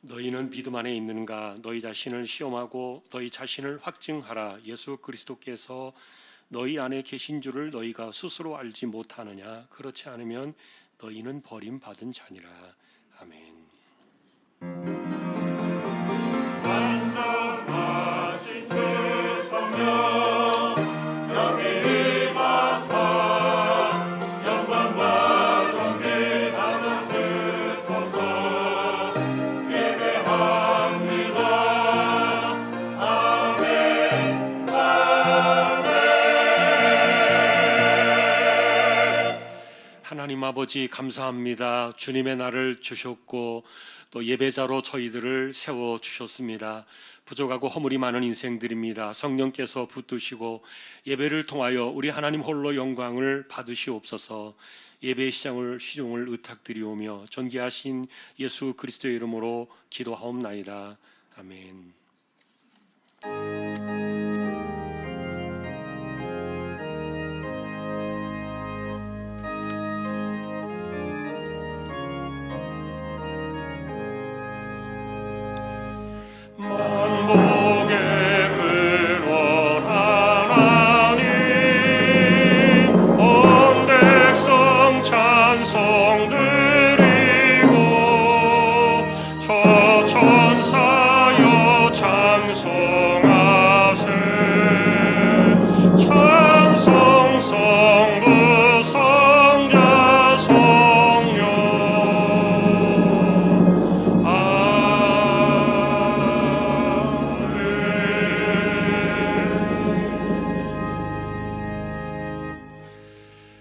너희는 믿음 안에 있는가? 너희 자신을 시험하고 너희 자신을 확증하라. 예수 그리스도께서 너희 안에 계신 줄을 너희가 스스로 알지 못하느냐? 그렇지 않으면 너희는 버림받은 자니라. 아멘. 완전하신 주 성령 여기 임하사 영광과 존귀 받아 주소서. 예배합니다. 아멘. 아멘. 하나님 아버지 감사합니다. 주님의 날을 주셨고 또 예배자로 저희들을 세워주셨습니다. 부족하고 허물이 많은 인생들입니다. 성령께서 붙드시고 예배를 통하여 우리 하나님 홀로 영광을 받으시옵소서. 예배의 시종을 의탁드리오며 존귀하신 예수 그리스도의 이름으로 기도하옵나이다. 아멘. 만복의 근원 하나님 온 백성 찬송 드리고 저 천사여 찬송하세. 찬송 성부 성자 성령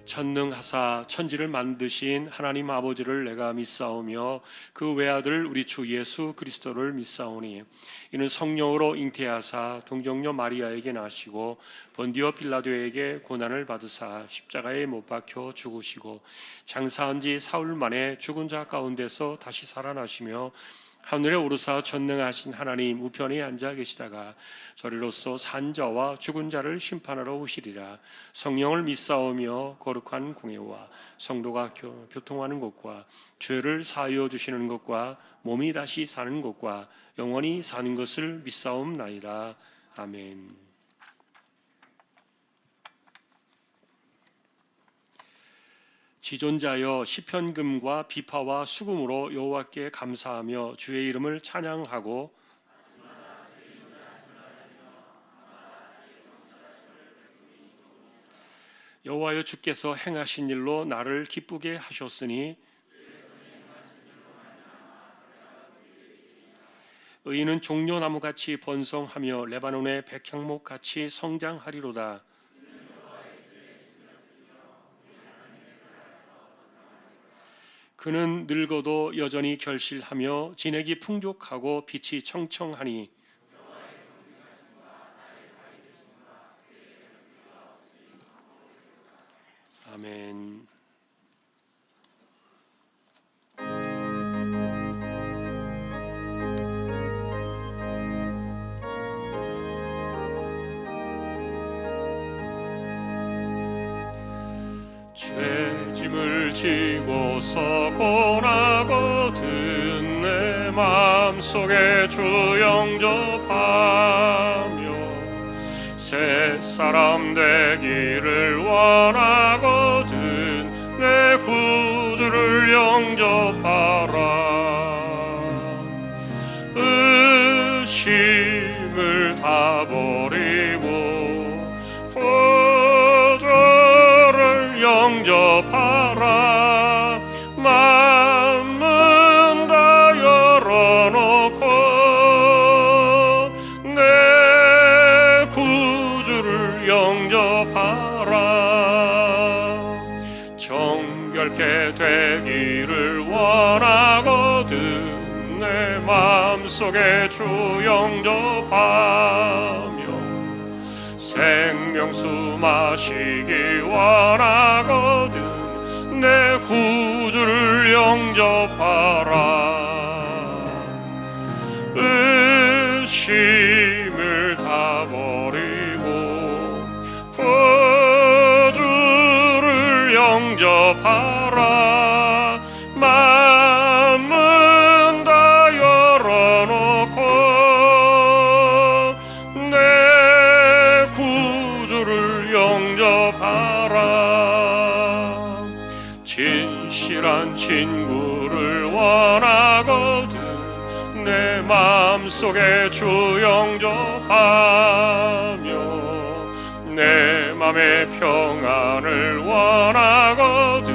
전능하사 천지를 만드신 하나님 아버지를 내가 믿사오며 그 외아들 우리 주 예수 그리스도를 믿사오니 이는 성령으로 잉태하사 동정녀 마리아에게 나시고 본디오 빌라도에게 고난을 받으사 십자가에 못 박혀 죽으시고 장사한 지 사흘 만에 죽은 자 가운데서 다시 살아나시며 하늘에 오르사 전능하신 하나님 우편에 앉아 계시다가 저리로서 산 자와 죽은 자를 심판하러 오시리라. 성령을 믿사오며 거룩한 공예와 성도가 교통하는 것과 죄를 사하여 주시는 것과 몸이 다시 사는 것과 영원히 사는 것을 믿사옵나이다. 아멘. 지존자여 시편금과 비파와 수금으로 여호와께 감사하며 주의 이름을 찬양하고 여호와여 주께서 행하신 일로 나를 기쁘게 하셨으니 의인은 종려나무같이 번성하며 레바논의 백향목같이 성장하리로다. 그는 늙어도 여전히 결실하며 진액이 풍족하고 빛이 청청하니 아멘. 죄짐을 지고서 고나거든 내 마음속에 주 영접하며 새 사람 되기를 원하거든 내 구주를 영접하라. 의심을 다 버리고 구주를 영접하라. 마음은 다 열어놓고 내 구주를 영접하라. 정결케 되기를 원하거든 내 마음속에 주 영접하며 생명수 마시기 원하거든 내 구주를 영접하라. 의심을 다 버리고 구주를 영접하라. 마음은 다 열어 강구를 원하거든 내 마음속에 주 영접하며 내 맘의 평안을 원하거든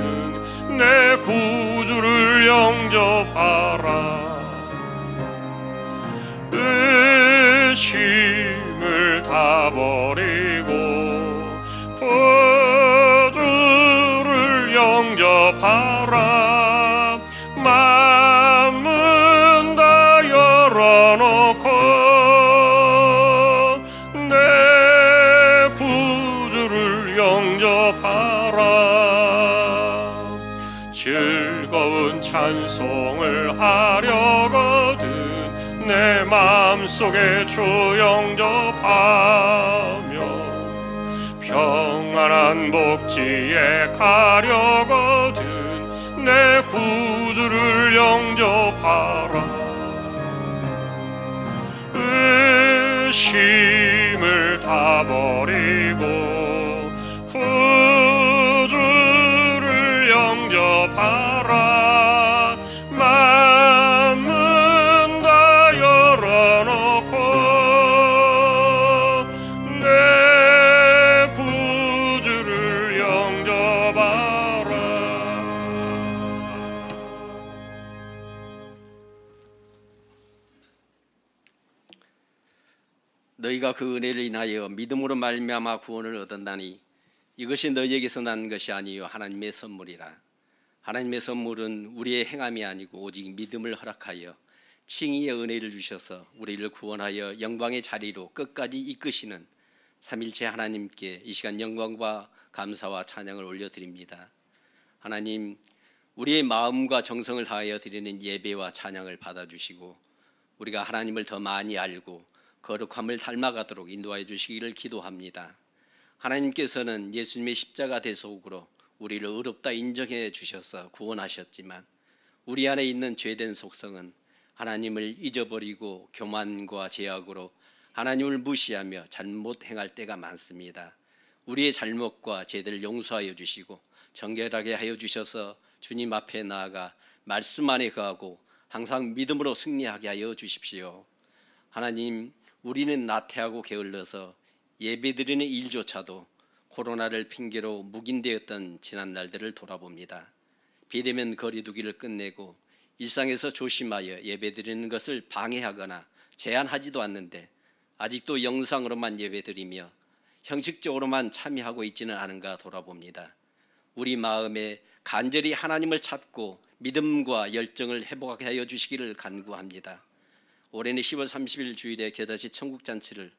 내 구주를 영접하라. 의심을 다 버리고 구주를 영접하라. 마음은 다 열어놓고 내 구주를 영접하라. 즐거운 찬송을 하려거든 내 마음속에 주 영접하며 평안한 복지에 가려거든 내 구주를 영접하라. 의심을 다 버리고 구주를 영접하라. 마음은 다 열어놓고 내 구주를 영접하라. 너희가 그 은혜를 인하여 믿음으로 말미암아 구원을 얻었나니 이것이 너희에게서 난 것이 아니요 하나님의 선물이라. 하나님의 선물은 우리의 행함이 아니고 오직 믿음을 허락하여 칭의의 은혜를 주셔서 우리를 구원하여 영광의 자리로 끝까지 이끄시는 삼일체 하나님께 이 시간 영광과 감사와 찬양을 올려드립니다. 하나님, 우리의 마음과 정성을 다하여 드리는 예배와 찬양을 받아주시고 우리가 하나님을 더 많이 알고 거룩함을 닮아가도록 인도하여 주시기를 기도합니다. 하나님께서는 예수님의 십자가 대속으로 우리를 의롭다 인정해 주셔서 구원하셨지만 우리 안에 있는 죄된 속성은 하나님을 잊어버리고 교만과 죄악으로 하나님을 무시하며 잘못 행할 때가 많습니다. 우리의 잘못과 죄들을 용서하여 주시고 정결하게 하여 주셔서 주님 앞에 나아가 말씀 안에 거하고 항상 믿음으로 승리하게 하여 주십시오. 하나님, 우리는 나태하고 게을러서 예배드리는 일조차도 코로나를 핑계로 묵인되었던 지난 날들을 돌아봅니다. 비대면 거리두기를 끝내고 일상에서 조심하여 예배드리는 것을 방해하거나 제한하지도 않는데 아직도 영상으로만 예배드리며 형식적으로만 참여하고 있지는 않은가 돌아봅니다. 우리 마음에 간절히 하나님을 찾고 믿음과 열정을 회복하게 하여 주시기를 간구합니다. 올해는 10월 30일 주일에 겨자씨 천국잔치를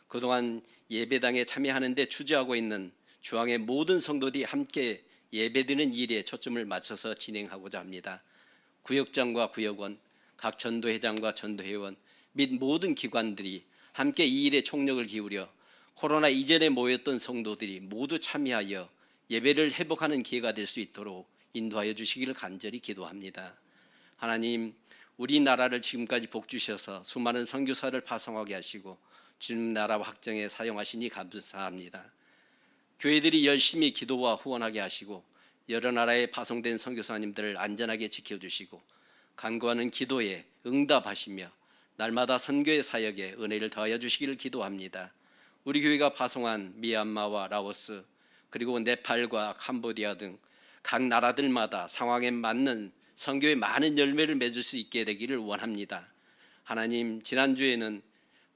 그동안 예배당에 참여하는 데 주저하고 있는 주황의 모든 성도들이 함께 예배드리는 일에 초점을 맞춰서 진행하고자 합니다. 구역장과 구역원, 각 전도회장과 전도회원 및 모든 기관들이 함께 이 일에 총력을 기울여 코로나 이전에 모였던 성도들이 모두 참여하여 예배를 회복하는 기회가 될 수 있도록 인도하여 주시기를 간절히 기도합니다. 하나님, 우리나라를 지금까지 복주셔서 수많은 선교사를 파송하게 하시고 주님 나라 확정에 사용하시니 감사합니다. 교회들이 열심히 기도와 후원하게 하시고 여러 나라에 파송된 선교사님들을 안전하게 지켜주시고 간구하는 기도에 응답하시며 날마다 선교의 사역에 은혜를 더하여 주시기를 기도합니다. 우리 교회가 파송한 미얀마와 라오스 그리고 네팔과 캄보디아 등 각 나라들마다 상황에 맞는 선교의 많은 열매를 맺을 수 있게 되기를 원합니다. 하나님, 지난주에는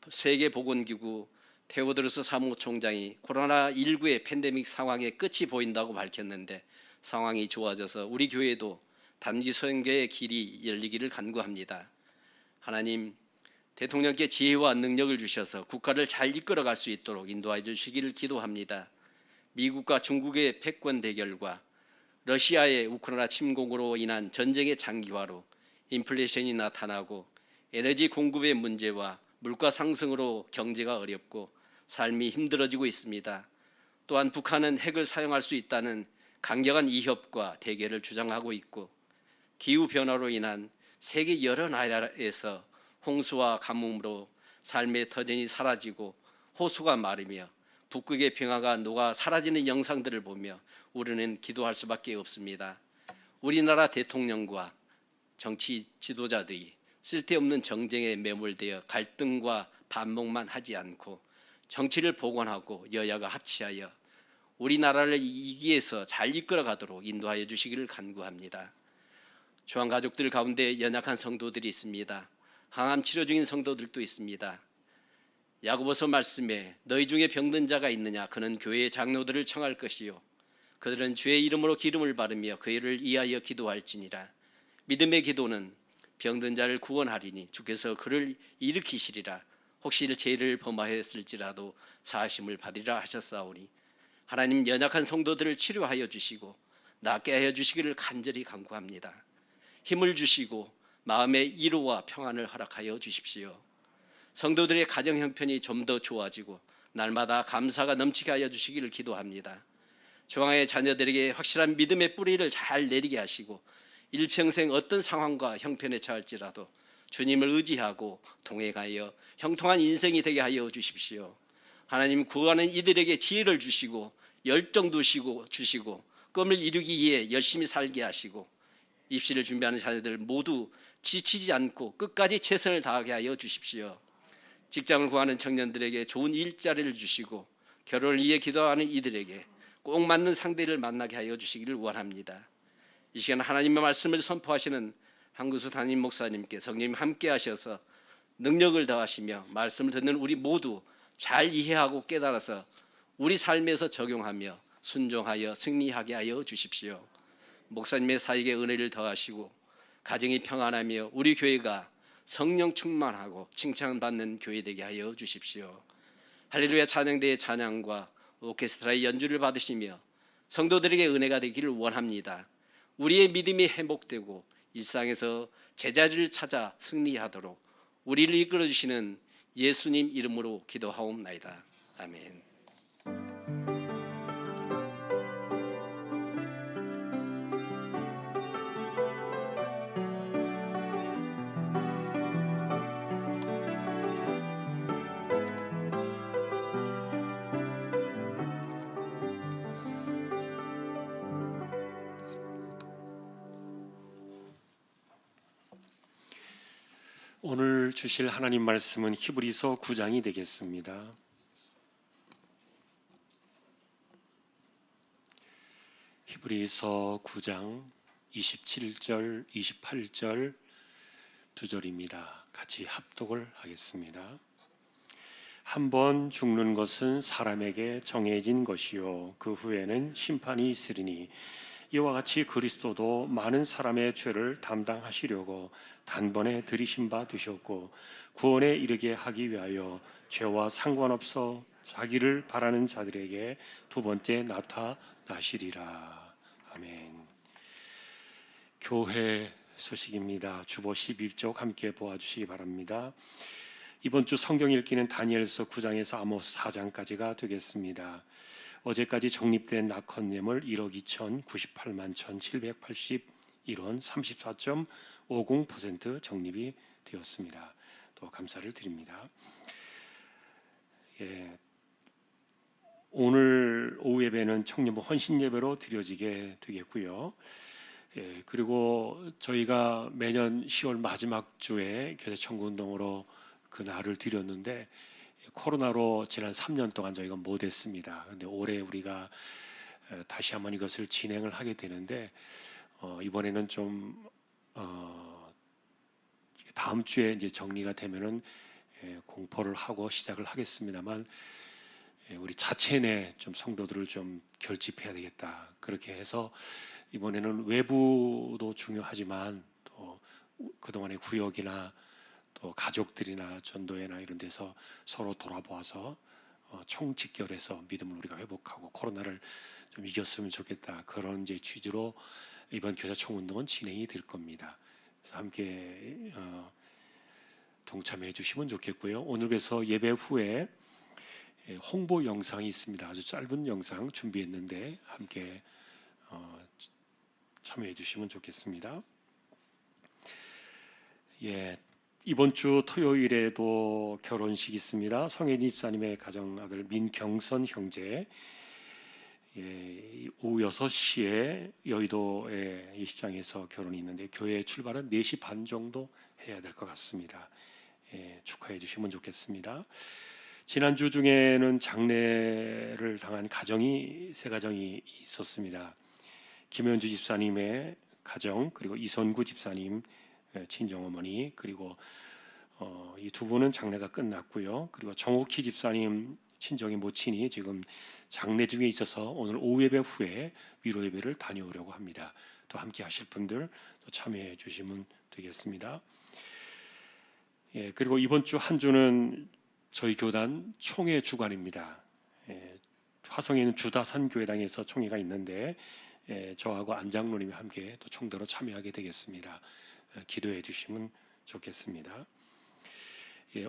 세계보건기구 테오드로스 사무총장이 코로나19의 팬데믹 상황의 끝이 보인다고 밝혔는데 상황이 좋아져서 우리 교회도 단기 선교의 길이 열리기를 간구합니다. 하나님, 대통령께 지혜와 능력을 주셔서 국가를 잘 이끌어갈 수 있도록 인도하여 주시기를 기도합니다. 미국과 중국의 패권 대결과 러시아의 우크라이나 침공으로 인한 전쟁의 장기화로 인플레이션이 나타나고 에너지 공급의 문제와 물가 상승으로 경제가 어렵고 삶이 힘들어지고 있습니다. 또한 북한은 핵을 사용할 수 있다는 강경한 위협과 대결을 주장하고 있고 기후변화로 인한 세계 여러 나라에서 홍수와 가뭄으로 삶의 터전이 사라지고 호수가 마르며 북극의 빙하가 녹아 사라지는 영상들을 보며 우리는 기도할 수밖에 없습니다. 우리나라 대통령과 정치 지도자들이 쓸데없는 정쟁에 매몰되어 갈등과 반목만 하지 않고 정치를 복원하고 여야가 합치하여 우리나라를 이 위기에서 잘 이끌어가도록 인도하여 주시기를 간구합니다. 주한 가족들 가운데 연약한 성도들이 있습니다. 항암 치료 중인 성도들도 있습니다. 야고보서 말씀에 너희 중에 병든 자가 있느냐 그는 교회의 장로들을 청할 것이요 그들은 주의 이름으로 기름을 바르며 그를 위하여 기도할지니라. 믿음의 기도는 병든 자를 구원하리니 주께서 그를 일으키시리라. 혹시 죄를 범하였을지라도 사하심을 받으리라 하셨사오니 하나님 연약한 성도들을 치료하여 주시고 낫게 하여 주시기를 간절히 간구합니다. 힘을 주시고 마음의 위로와 평안을 허락하여 주십시오. 성도들의 가정 형편이 좀 더 좋아지고 날마다 감사가 넘치게 하여 주시기를 기도합니다. 중앙의 자녀들에게 확실한 믿음의 뿌리를 잘 내리게 하시고 일평생 어떤 상황과 형편에 처할지라도 주님을 의지하고 동행하여 형통한 인생이 되게 하여 주십시오. 하나님 구하는 이들에게 지혜를 주시고 열정 주시고 꿈을 이루기 위해 열심히 살게 하시고 입시를 준비하는 자녀들 모두 지치지 않고 끝까지 최선을 다하게 하여 주십시오. 직장을 구하는 청년들에게 좋은 일자리를 주시고 결혼을 위해 기도하는 이들에게 꼭 맞는 상대를 만나게 하여 주시기를 원합니다. 이 시간 하나님의 말씀을 선포하시는 한구수 담임 목사님께 성령님 함께 하셔서 능력을 더하시며 말씀을 듣는 우리 모두 잘 이해하고 깨달아서 우리 삶에서 적용하며 순종하여 승리하게 하여 주십시오. 목사님의 사역에 은혜를 더하시고 가정이 평안하며 우리 교회가 성령 충만하고 칭찬받는 교회 되게 하여 주십시오. 할렐루야 찬양대의 찬양과 오케스트라의 연주를 받으시며 성도들에게 은혜가 되기를 원합니다. 우리의 믿음이 회복되고 일상에서 제자리를 찾아 승리하도록 우리를 이끌어주시는 예수님 이름으로 기도하옵나이다. 아멘. 오늘 주실 하나님 말씀은 히브리서 9장이 되겠습니다. 히브리서 9장 27절, 28절 두 절입니다. 같이 합독을 하겠습니다. 한 번 죽는 것은 사람에게 정해진 것이요 그 후에는 심판이 있으리니 이와 같이 그리스도도 많은 사람의 죄를 담당하시려고 단번에 들이신 바 되셨고 구원에 이르게 하기 위하여 죄와 상관없어 자기를 바라는 자들에게 두 번째 나타나시리라. 아멘. 교회 소식입니다. 주보 11쪽 함께 보아주시기 바랍니다. 이번 주 성경 읽기는 다니엘서 9장에서 아모스 4장까지가 되겠습니다. 어제까지 적립된 낙헌예물 1억 2,098만 1,781원 34.50% 적립이 되었습니다. 또 감사를 드립니다. 오늘 오후 예배는 청년부 헌신 예배로 드려지게 되겠고요. 그리고 저희가 매년 10월 마지막 주에 교제청구운동으로 그 날을 드렸는데 코로나로 지난 3년 동안 저희가 못했습니다. 그런데 올해 우리가 다시 한번 이것을 진행을 하게 되는데 이번에는 좀 다음 주에 이제 정리가 되면은 공포를 하고 시작을 하겠습니다만 우리 자체 내 좀 성도들을 좀 결집해야 되겠다. 그렇게 해서 이번에는 외부도 중요하지만 또 그동안의 구역이나 또 가족들이나 전도회나 이런 데서 서로 돌아보아서 총직결해서 믿음을 우리가 회복하고 코로나를 좀 이겼으면 좋겠다. 그런 이제 취지로 이번 교사총 운동은 진행이 될 겁니다. 그래서 함께 동참해 주시면 좋겠고요. 오늘 그래서 예배 후에 홍보 영상이 있습니다. 아주 짧은 영상 준비했는데 함께 참여해 주시면 좋겠습니다. 이번 주 토요일에도 결혼식 있습니다. 성혜진 집사님의 가정아들 민경선 형제 오후 6시에 여의도의 이 시장에서 결혼이 있는데 교회 출발은 4시 반 정도 해야 될 것 같습니다. 축하해 주시면 좋겠습니다. 지난주 중에는 장례를 당한 가정이 세 가정이 있었습니다. 김현주 집사님의 가정, 그리고 이선구 집사님 친정어머니, 그리고 이 두 분은 장례가 끝났고요. 그리고 정옥희 집사님 친정의 모친이 지금 장례 중에 있어서 오늘 오후 예배 후에 위로 예배를 다녀오려고 합니다. 또 함께 하실 분들 또 참여해 주시면 되겠습니다. 그리고 이번 주 한 주는 저희 교단 총회 주간입니다. 화성에 있는 주다산 교회당에서 총회가 있는데 저하고 안장로님이 함께 또 총대로 참여하게 되겠습니다. 기도해 주시면 좋겠습니다.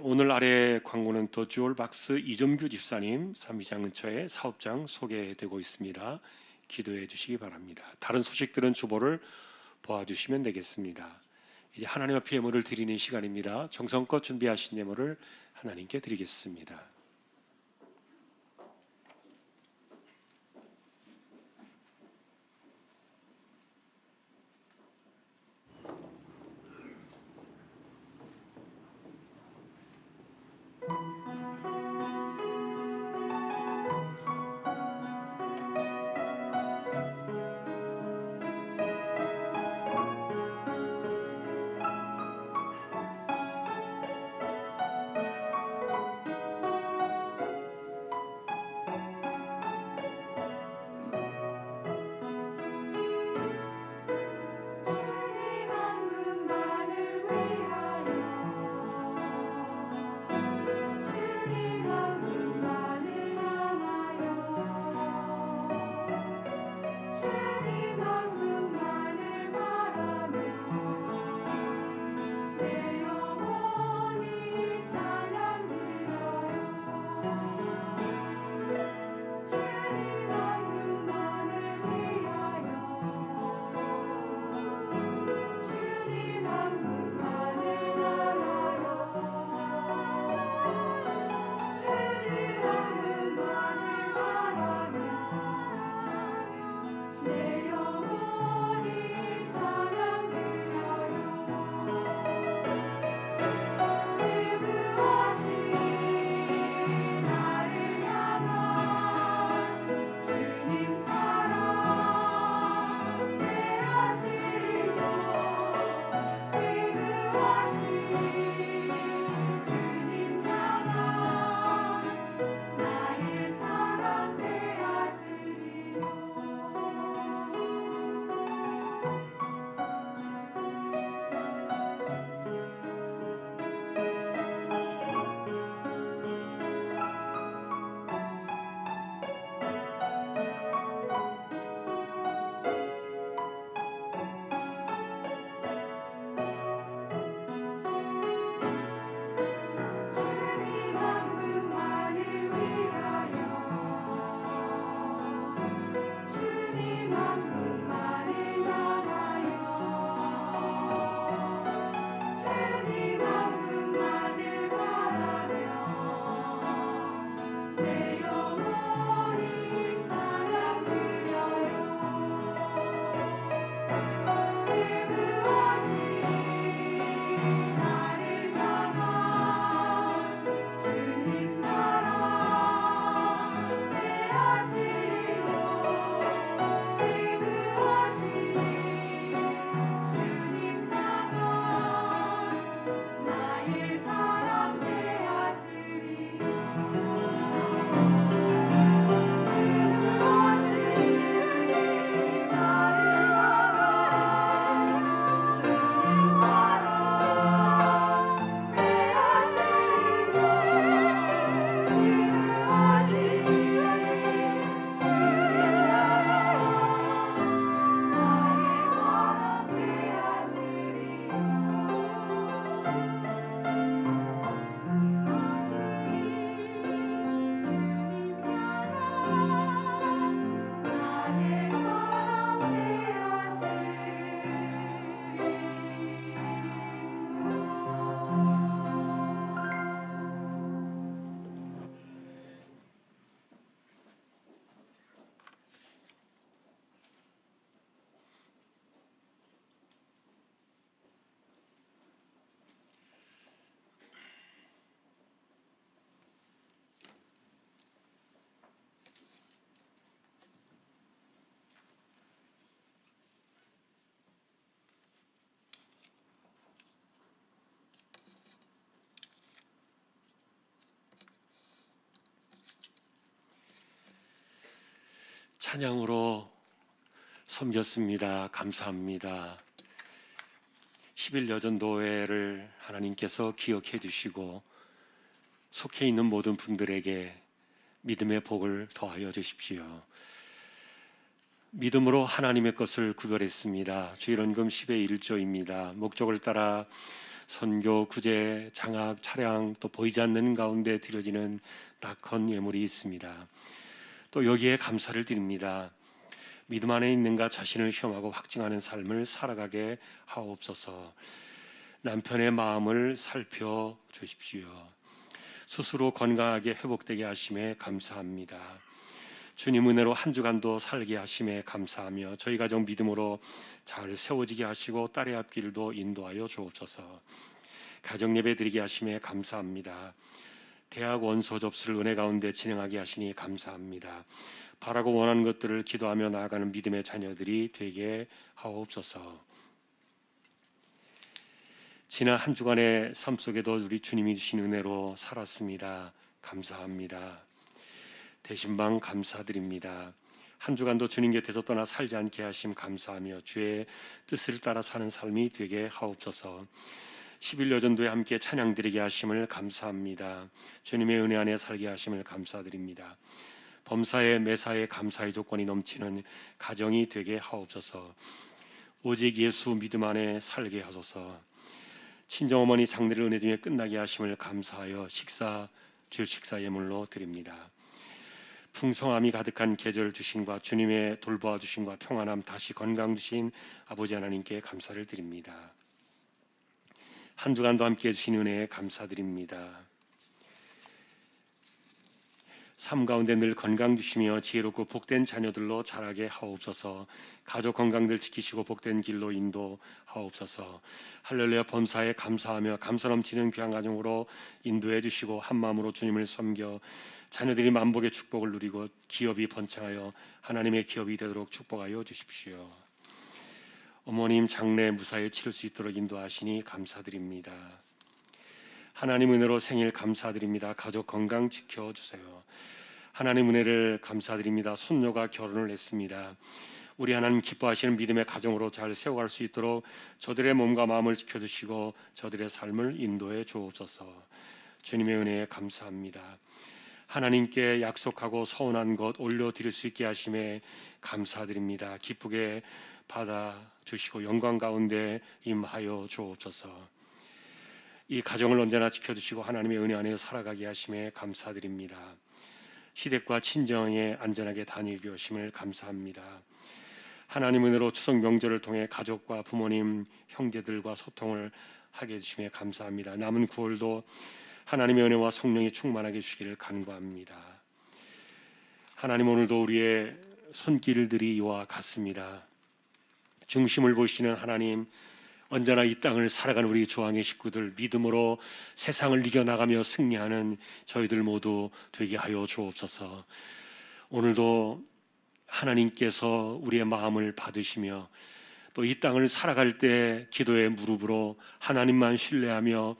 오늘 아래 광고는 더 주얼박스 이점규 집사님 삼위장 근처에 사업장 소개되고 있습니다. 기도해 주시기 바랍니다. 다른 소식들은 주보를 보아주시면 되겠습니다. 이제 하나님 앞에 예물을 드리는 시간입니다. 정성껏 준비하신 예물을 하나님께 드리겠습니다. 찬양으로 섬겼습니다. 감사합니다. 10일 여전도회를 하나님께서 기억해 주시고 속해 있는 모든 분들에게 믿음의 복을 더하여 주십시오. 믿음으로 하나님의 것을 구별했습니다. 주일원금 10의 1조입니다. 목적을 따라 선교, 구제, 장학, 차량, 또 보이지 않는 가운데 드려지는 낙헌 예물이 있습니다. 또 여기에 감사를 드립니다. 믿음 안에 있는가 자신을 시험하고 확증하는 삶을 살아가게 하옵소서. 남편의 마음을 살펴주십시오. 스스로 건강하게 회복되게 하심에 감사합니다. 주님 은혜로 한 주간도 살게 하심에 감사하며 저희 가정 믿음으로 잘 세워지게 하시고 딸의 앞길도 인도하여 주옵소서. 가정 예배 드리게 하심에 감사합니다. 대학 원서 접수를 은혜 가운데 진행하게 하시니 감사합니다. 바라고 원하는 것들을 기도하며 나아가는 믿음의 자녀들이 되게 하옵소서. 지난 한 주간의 삶 속에도 우리 주님이 주신 은혜로 살았습니다. 감사합니다. 대신방 감사드립니다. 한 주간도 주님 곁에서 떠나 살지 않게 하심 감사하며 주의 뜻을 따라 사는 삶이 되게 하옵소서. 10일 여전도에 함께 찬양 드리게 하심을 감사합니다. 주님의 은혜 안에 살게 하심을 감사드립니다. 범사에 매사에 감사의 조건이 넘치는 가정이 되게 하옵소서. 오직 예수 믿음 안에 살게 하소서. 친정어머니 장례를 은혜 중에 끝나게 하심을 감사하여 주일 식사 예물로 드립니다. 풍성함이 가득한 계절 주심과 주님의 돌보아 주심과 평안함 다시 건강 주신 아버지 하나님께 감사를 드립니다. 한 주간도 함께해 주신 은혜에 감사드립니다. 삶 가운데 늘 건강 주시며 지혜롭고 복된 자녀들로 자라게 하옵소서. 가족 건강들 지키시고 복된 길로 인도하옵소서. 할렐루야. 범사에 감사하며 감사 넘치는 귀한 가정으로 인도해 주시고 한 마음으로 주님을 섬겨 자녀들이 만복의 축복을 누리고 기업이 번창하여 하나님의 기업이 되도록 축복하여 주십시오. 어머님 장례 무사히 치를 수 있도록 인도하시니 감사드립니다. 하나님 은혜로 생일 감사드립니다. 가족 건강 지켜주세요. 하나님 은혜를 감사드립니다. 손녀가 결혼을 했습니다. 우리 하나님 기뻐하시는 믿음의 가정으로 잘 세워갈 수 있도록 저들의 몸과 마음을 지켜주시고 저들의 삶을 인도해 주옵소서. 주님의 은혜에 감사합니다. 하나님께 약속하고 서운한 것 올려드릴 수 있게 하심에 감사드립니다. 기쁘게 받아주시고 영광 가운데 임하여 주옵소서. 이 가정을 언제나 지켜주시고 하나님의 은혜 안에 살아가게 하심에 감사드립니다. 시댁과 친정에 안전하게 다니게 하심을 감사합니다. 하나님 은혜로 추석 명절을 통해 가족과 부모님, 형제들과 소통을 하게 해주심에 감사합니다. 남은 9월도 하나님의 은혜와 성령이 충만하게 해주시기를 간구합니다. 하나님 오늘도 우리의 손길들이 이와 같습니다. 중심을 보시는 하나님, 언제나 이 땅을 살아가는 우리 조항의 식구들 믿음으로 세상을 이겨나가며 승리하는 저희들 모두 되게 하여 주옵소서. 오늘도 하나님께서 우리의 마음을 받으시며 또 이 땅을 살아갈 때 기도의 무릎으로 하나님만 신뢰하며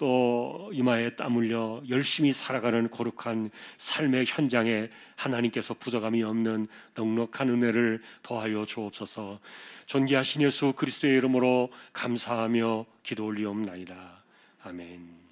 또 이마에 땀 흘려 열심히 살아가는 거룩한 삶의 현장에 하나님께서 부족함이 없는 넉넉한 은혜를 더하여 주옵소서. 존귀하신 예수 그리스도의 이름으로 감사하며 기도 올리옵나이다. 아멘.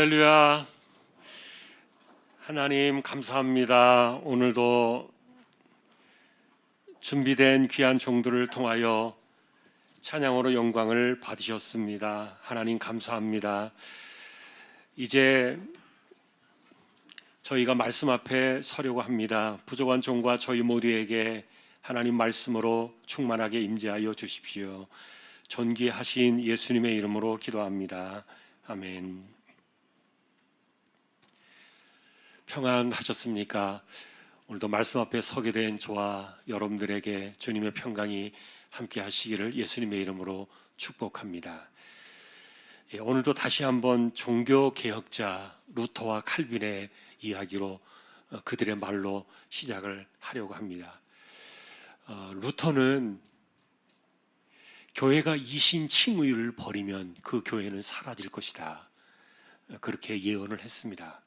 할렐루야. 하나님 감사합니다. 오늘도 준비된 귀한 종들을 통하여 찬양으로 영광을 받으셨습니다. 하나님 감사합니다. 이제 저희가 말씀 앞에 서려고 합니다. 부족한 종과 저희 모두에게 하나님 말씀으로 충만하게 임재하여 주십시오. 존귀하신 예수님의 이름으로 기도합니다. 아멘. 평안하셨습니까? 오늘도 말씀 앞에 서게 된 저와 여러분들에게 주님의 평강이 함께 하시기를 예수님의 이름으로 축복합니다. 오늘도 다시 한번 종교 개혁자 루터와 칼빈의 이야기로 그들의 말로 시작을 하려고 합니다. 루터는 교회가 이신칭의를 버리면 그 교회는 사라질 것이다, 그렇게 예언을 했습니다.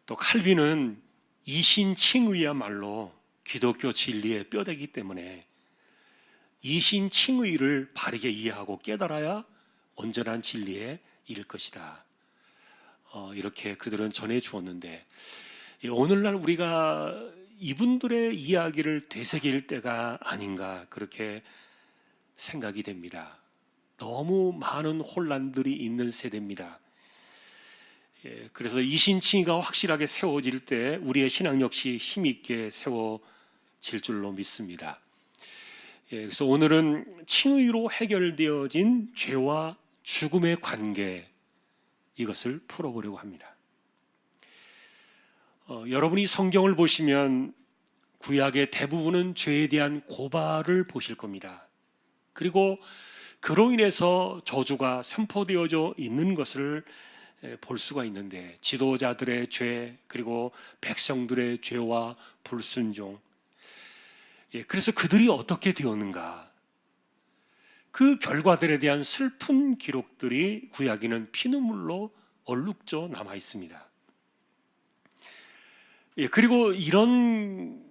또 칼빈은 이신칭의야말로 기독교 진리의 뼈대기 때문에 이신칭의를 바르게 이해하고 깨달아야 온전한 진리에 이를 것이다, 이렇게 그들은 전해 주었는데, 오늘날 우리가 이분들의 이야기를 되새길 때가 아닌가 그렇게 생각이 됩니다. 너무 많은 혼란들이 있는 세대입니다. 그래서 이신칭의가 확실하게 세워질 때 우리의 신앙 역시 힘있게 세워질 줄로 믿습니다. 그래서 오늘은 칭의로 해결되어진 죄와 죽음의 관계, 이것을 풀어보려고 합니다. 여러분이 성경을 보시면 구약의 대부분은 죄에 대한 고발을 보실 겁니다. 그리고 그로 인해서 저주가 선포되어져 있는 것을 볼 수가 있는데, 지도자들의 죄, 그리고 백성들의 죄와 불순종, 그래서 그들이 어떻게 되었는가, 그 결과들에 대한 슬픈 기록들이 구약에는 피눈물로 얼룩져 남아 있습니다. 그리고 이런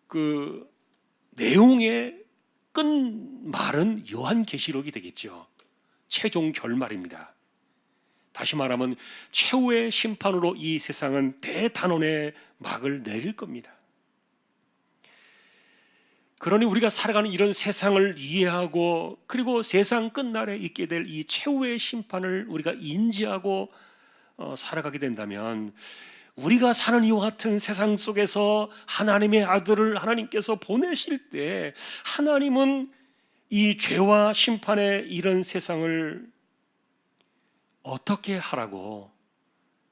그 내용의 끝말은 요한계시록이 되겠죠. 최종 결말입니다. 다시 말하면 최후의 심판으로 이 세상은 대단원의 막을 내릴 겁니다. 그러니 우리가 살아가는 이런 세상을 이해하고, 그리고 세상 끝날에 있게 될 이 최후의 심판을 우리가 인지하고 살아가게 된다면, 우리가 사는 이와 같은 세상 속에서 하나님의 아들을 하나님께서 보내실 때 하나님은 이 죄와 심판의 이런 세상을 어떻게 하라고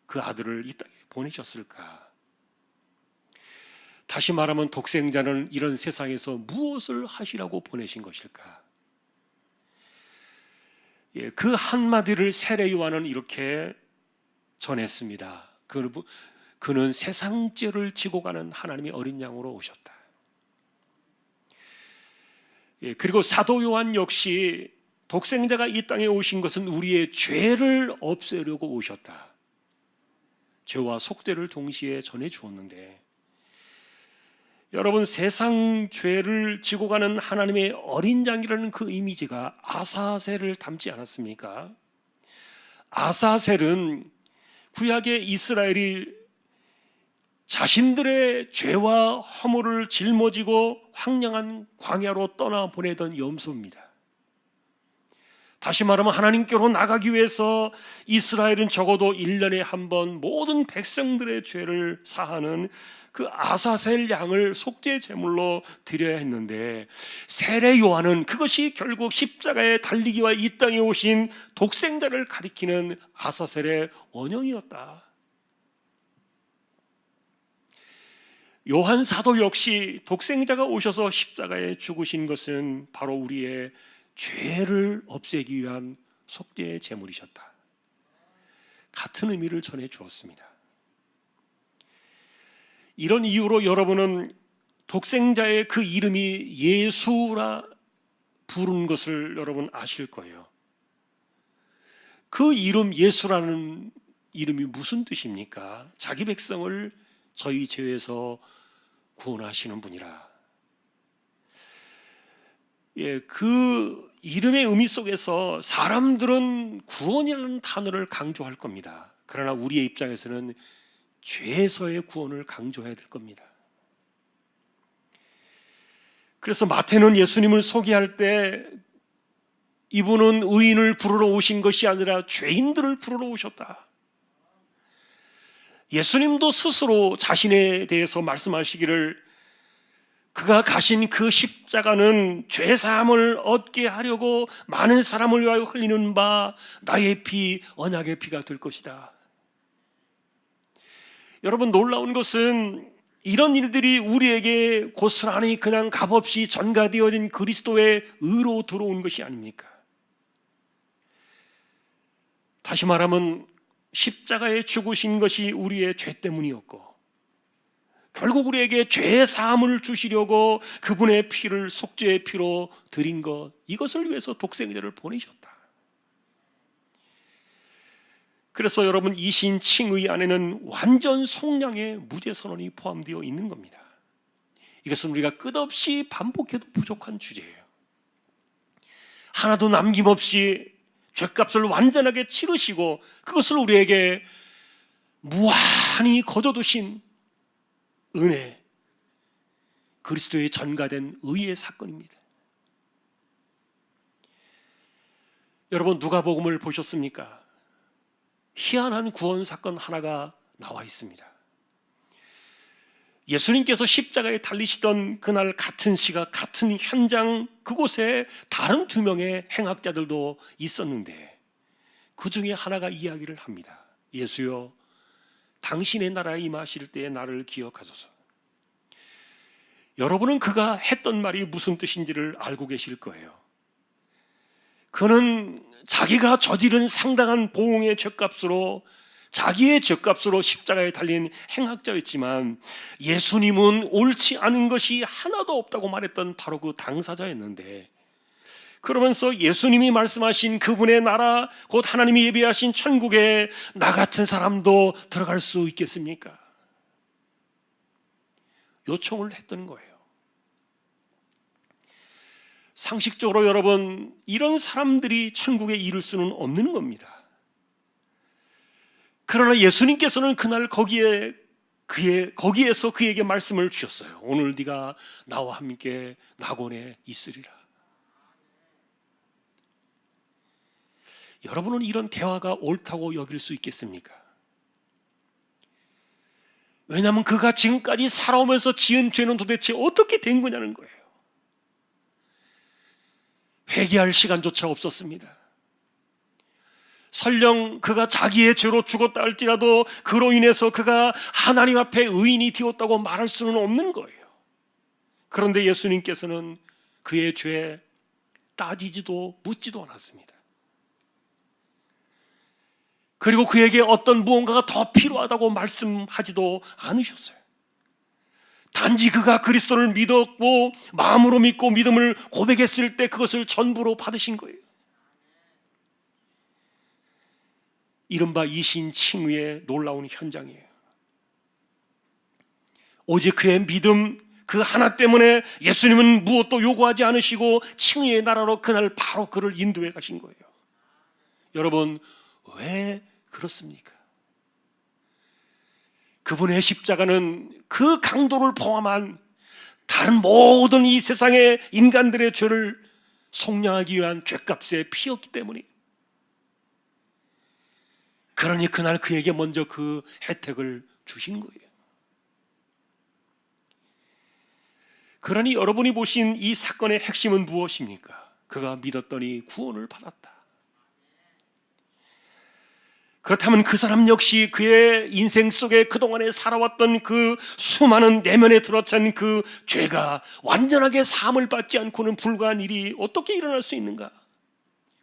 그 아들을 이 땅에 보내셨을까? 다시 말하면 독생자는 이런 세상에서 무엇을 하시라고 보내신 것일까? 그 한마디를 세례 요한은 이렇게 전했습니다. 그는 세상죄를 지고 가는 하나님의 어린 양으로 오셨다. 그리고 사도 요한 역시 독생자가 이 땅에 오신 것은 우리의 죄를 없애려고 오셨다, 죄와 속죄를 동시에 전해 주었는데, 여러분, 세상 죄를 지고 가는 하나님의 어린 양이라는 그 이미지가 아사셀을 닮지 않았습니까? 아사셀은 구약의 이스라엘이 자신들의 죄와 허물을 짊어지고 황량한 광야로 떠나보내던 염소입니다. 다시 말하면 하나님께로 나가기 위해서 이스라엘은 적어도 1년에 한 번 모든 백성들의 죄를 사하는 그 아사셀 양을 속죄 제물로 드려야 했는데, 세례 요한은 그것이 결국 십자가에 달리기와 이 땅에 오신 독생자를 가리키는 아사셀의 원형이었다. 요한 사도 역시 독생자가 오셔서 십자가에 죽으신 것은 바로 우리의 죄를 없애기 위한 속죄의 제물이셨다, 같은 의미를 전해 주었습니다. 이런 이유로 여러분은 독생자의 그 이름이 예수라 부른 것을 여러분 아실 거예요. 그 이름 예수라는 이름이 무슨 뜻입니까? 자기 백성을 저희 죄에서 구원하시는 분이라. 그 이름의 의미 속에서 사람들은 구원이라는 단어를 강조할 겁니다. 그러나 우리의 입장에서는 죄에서의 구원을 강조해야 될 겁니다. 그래서 마태는 예수님을 소개할 때 이분은 의인을 부르러 오신 것이 아니라 죄인들을 부르러 오셨다. 예수님도 스스로 자신에 대해서 말씀하시기를 그가 가신 그 십자가는 죄사함을 얻게 하려고 많은 사람을 위하여 흘리는 바 나의 피, 언약의 피가 될 것이다. 여러분, 놀라운 것은 이런 일들이 우리에게 고스란히 그냥 값없이 전가되어진 그리스도의 의로 들어온 것이 아닙니까? 다시 말하면 십자가에 죽으신 것이 우리의 죄 때문이었고 결국 우리에게 죄의 사함을 주시려고 그분의 피를 속죄의 피로 드린 것, 이것을 위해서 독생자를 보내셨다. 그래서 여러분, 이신 칭의 안에는 완전 속량의 무죄 선언이 포함되어 있는 겁니다. 이것은 우리가 끝없이 반복해도 부족한 주제예요. 하나도 남김없이 죄값을 완전하게 치르시고 그것을 우리에게 무한히 거둬두신 은혜, 그리스도의 전가된 의의 사건입니다. 여러분, 누가복음을 보셨습니까? 희한한 구원 사건 하나가 나와 있습니다. 예수님께서 십자가에 달리시던 그날 같은 시각, 같은 현장, 그곳에 다른 두 명의 행악자들도 있었는데 그 중에 하나가 이야기를 합니다. 예수여, 당신의 나라에 임하실 때에 나를 기억하소서. 여러분은 그가 했던 말이 무슨 뜻인지를 알고 계실 거예요. 그는 자기가 저지른 상당한 보응의 죄값으로, 자기의 죄값으로 십자가에 달린 행악자였지만 예수님은 옳지 않은 것이 하나도 없다고 말했던 바로 그 당사자였는데, 그러면서 예수님이 말씀하신 그분의 나라, 곧 하나님이 예비하신 천국에 나 같은 사람도 들어갈 수 있겠습니까? 요청을 했던 거예요. 상식적으로 여러분, 이런 사람들이 천국에 이를 수는 없는 겁니다. 그러나 예수님께서는 그날 거기에서 그에게 말씀을 주셨어요. 오늘 네가 나와 함께 낙원에 있으리라. 여러분은 이런 대화가 옳다고 여길 수 있겠습니까? 왜냐하면 그가 지금까지 살아오면서 지은 죄는 도대체 어떻게 된 거냐는 거예요. 회개할 시간조차 없었습니다. 설령 그가 자기의 죄로 죽었다 할지라도 그로 인해서 그가 하나님 앞에 의인이 되었다고 말할 수는 없는 거예요. 그런데 예수님께서는 그의 죄에 따지지도 묻지도 않았습니다. 그리고 그에게 어떤 무언가가 더 필요하다고 말씀하지도 않으셨어요. 단지 그가 그리스도를 믿었고 마음으로 믿고 믿음을 고백했을 때 그것을 전부로 받으신 거예요. 이른바 이신칭의의 놀라운 현장이에요. 오직 그의 믿음, 그 하나 때문에 예수님은 무엇도 요구하지 않으시고 칭의의 나라로 그날 바로 그를 인도해 가신 거예요. 여러분, 왜 그렇습니까? 그분의 십자가는 그 강도를 포함한 다른 모든 이 세상의 인간들의 죄를 속량하기 위한 죄값의 피였기 때문이에요. 그러니 그날 그에게 먼저 그 혜택을 주신 거예요. 그러니 여러분이 보신 이 사건의 핵심은 무엇입니까? 그가 믿었더니 구원을 받았다. 그렇다면 그 사람 역시 그의 인생 속에 그동안에 살아왔던 그 수많은 내면에 들어찬 그 죄가 완전하게 사함을 받지 않고는 불가한 일이 어떻게 일어날 수 있는가?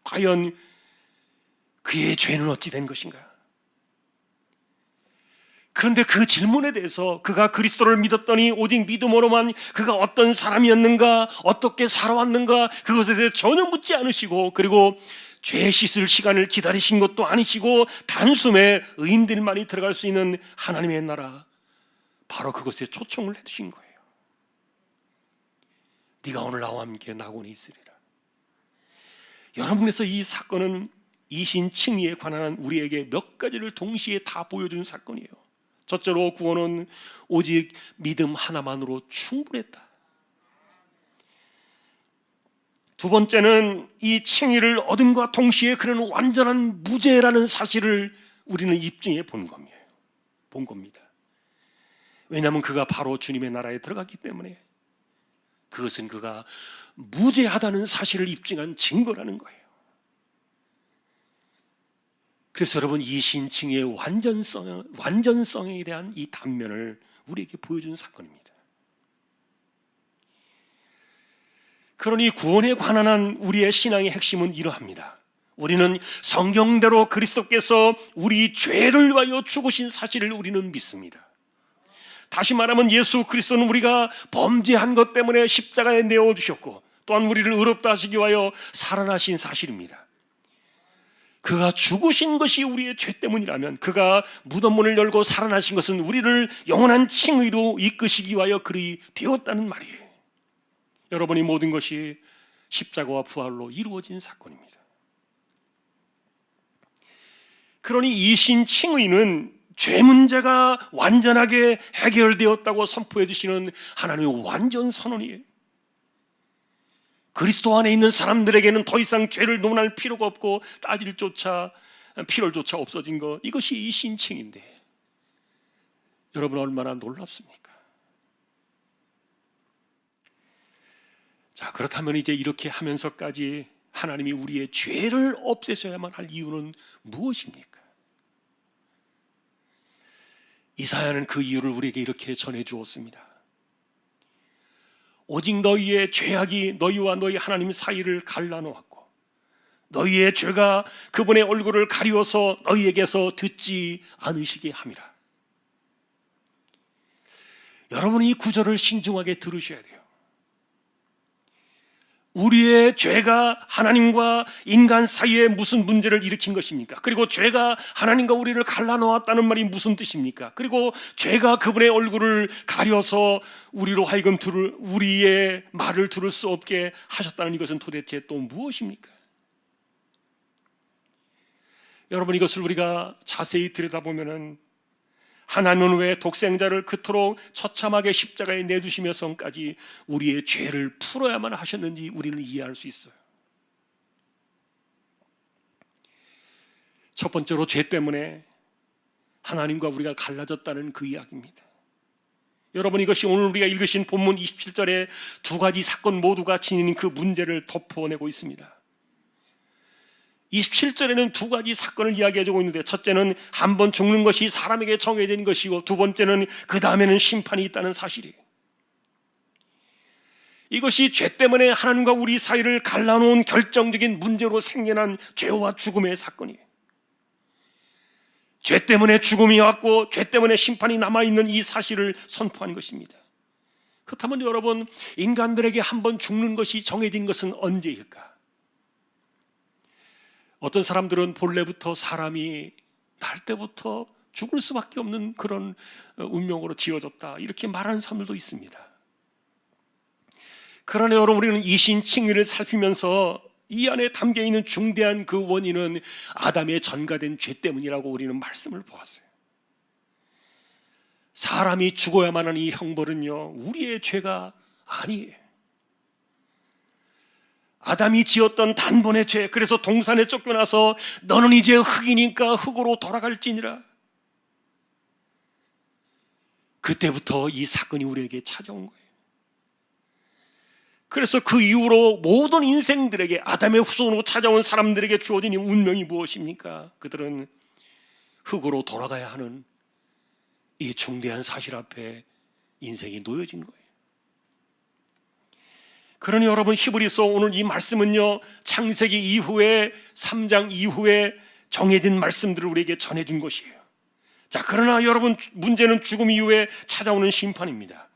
과연 그의 죄는 어찌 된 것인가? 그런데 그 질문에 대해서 그가 그리스도를 믿었더니 오직 믿음으로만 그가 어떤 사람이었는가, 어떻게 살아왔는가, 그것에 대해 전혀 묻지 않으시고, 그리고 죄 씻을 시간을 기다리신 것도 아니시고 단숨에 의인들만이 들어갈 수 있는 하나님의 나라, 바로 그것에 초청을 해두신 거예요. 네가 오늘 나와 함께 낙원에 있으리라. 여러분께서 이 사건은 이신칭의에 관한 우리에게 몇 가지를 동시에 다 보여준 사건이에요. 첫째로 구원은 오직 믿음 하나만으로 충분했다. 두 번째는 이 칭의를 얻음과 동시에 그는 완전한 무죄라는 사실을 우리는 입증해 본 겁니다. 왜냐하면 그가 바로 주님의 나라에 들어갔기 때문에 그것은 그가 무죄하다는 사실을 입증한 증거라는 거예요. 그래서 여러분 이신칭의의 완전성에 대한 이 단면을 우리에게 보여준 사건입니다. 그러니 구원에 관한 우리의 신앙의 핵심은 이러합니다. 우리는 성경대로 그리스도께서 우리 죄를 위하여 죽으신 사실을 우리는 믿습니다. 다시 말하면 예수 그리스도는 우리가 범죄한 것 때문에 십자가에 내어주셨고 또한 우리를 의롭다 하시기 위하여 살아나신 사실입니다. 그가 죽으신 것이 우리의 죄 때문이라면 그가 무덤 문을 열고 살아나신 것은 우리를 영원한 칭의로 이끄시기 위하여 그리 되었다는 말이에요. 여러분이 모든 것이 십자가와 부활로 이루어진 사건입니다. 그러니 이신칭의는 죄 문제가 완전하게 해결되었다고 선포해 주시는 하나님의 완전 선언이에요. 그리스도 안에 있는 사람들에게는 더 이상 죄를 논할 필요가 없고 따질 필요조차 없어진 것, 이것이 이신칭인데 여러분 얼마나 놀랍습니까? 자, 그렇다면 이제 이렇게 하면서까지 하나님이 우리의 죄를 없애셔야만 할 이유는 무엇입니까? 이사야는 그 이유를 우리에게 이렇게 전해 주었습니다. 오직 너희의 죄악이 너희와 너희 하나님 사이를 갈라놓았고 너희의 죄가 그분의 얼굴을 가리워서 너희에게서 듣지 않으시게 함이라. 여러분이 이 구절을 신중하게 들으셔야 돼요. 우리의 죄가 하나님과 인간 사이에 무슨 문제를 일으킨 것입니까? 그리고 죄가 하나님과 우리를 갈라놓았다는 말이 무슨 뜻입니까? 그리고 죄가 그분의 얼굴을 가려서 우리로 하여금 우리의 말을 들을 수 없게 하셨다는 이것은 도대체 또 무엇입니까? 여러분, 이것을 우리가 자세히 들여다보면은 하나님은 왜 독생자를 그토록 처참하게 십자가에 내두시면서까지 우리의 죄를 풀어야만 하셨는지 우리는 이해할 수 있어요. 첫 번째로 죄 때문에 하나님과 우리가 갈라졌다는 그 이야기입니다. 여러분, 이것이 오늘 우리가 읽으신 본문 27절에 두 가지 사건 모두가 지닌 그 문제를 덮어내고 있습니다. 27절에는 두 가지 사건을 이야기해주고 있는데, 첫째는 한 번 죽는 것이 사람에게 정해진 것이고, 두 번째는 그 다음에는 심판이 있다는 사실이에요. 이것이 죄 때문에 하나님과 우리 사이를 갈라놓은 결정적인 문제로 생겨난 죄와 죽음의 사건이에요. 죄 때문에 죽음이 왔고 죄 때문에 심판이 남아있는 이 사실을 선포한 것입니다. 그렇다면 여러분, 인간들에게 한 번 죽는 것이 정해진 것은 언제일까? 어떤 사람들은 본래부터 사람이 날 때부터 죽을 수밖에 없는 그런 운명으로 지어졌다, 이렇게 말하는 사람들도 있습니다. 그러나 여러분, 우리는 이신칭의를 살피면서 이 안에 담겨있는 중대한 그 원인은 아담의 전가된 죄 때문이라고 우리는 말씀을 보았어요. 사람이 죽어야만 하는 이 형벌은요, 우리의 죄가 아니에요. 아담이 지었던 단번의 죄, 그래서 동산에 쫓겨나서 너는 이제 흙이니까 흙으로 돌아갈지니라, 그때부터 이 사건이 우리에게 찾아온 거예요. 그래서 그 이후로 모든 인생들에게, 아담의 후손으로 찾아온 사람들에게 주어진 이 운명이 무엇입니까? 그들은 흙으로 돌아가야 하는 이 중대한 사실 앞에 인생이 놓여진 거예요. 그러니 여러분, 히브리서 오늘 이 말씀은요, 창세기 이후에 3장 이후에 정해진 말씀들을 우리에게 전해준 것이에요. 자, 그러나 여러분, 문제는 죽음 이후에 찾아오는 심판입니다.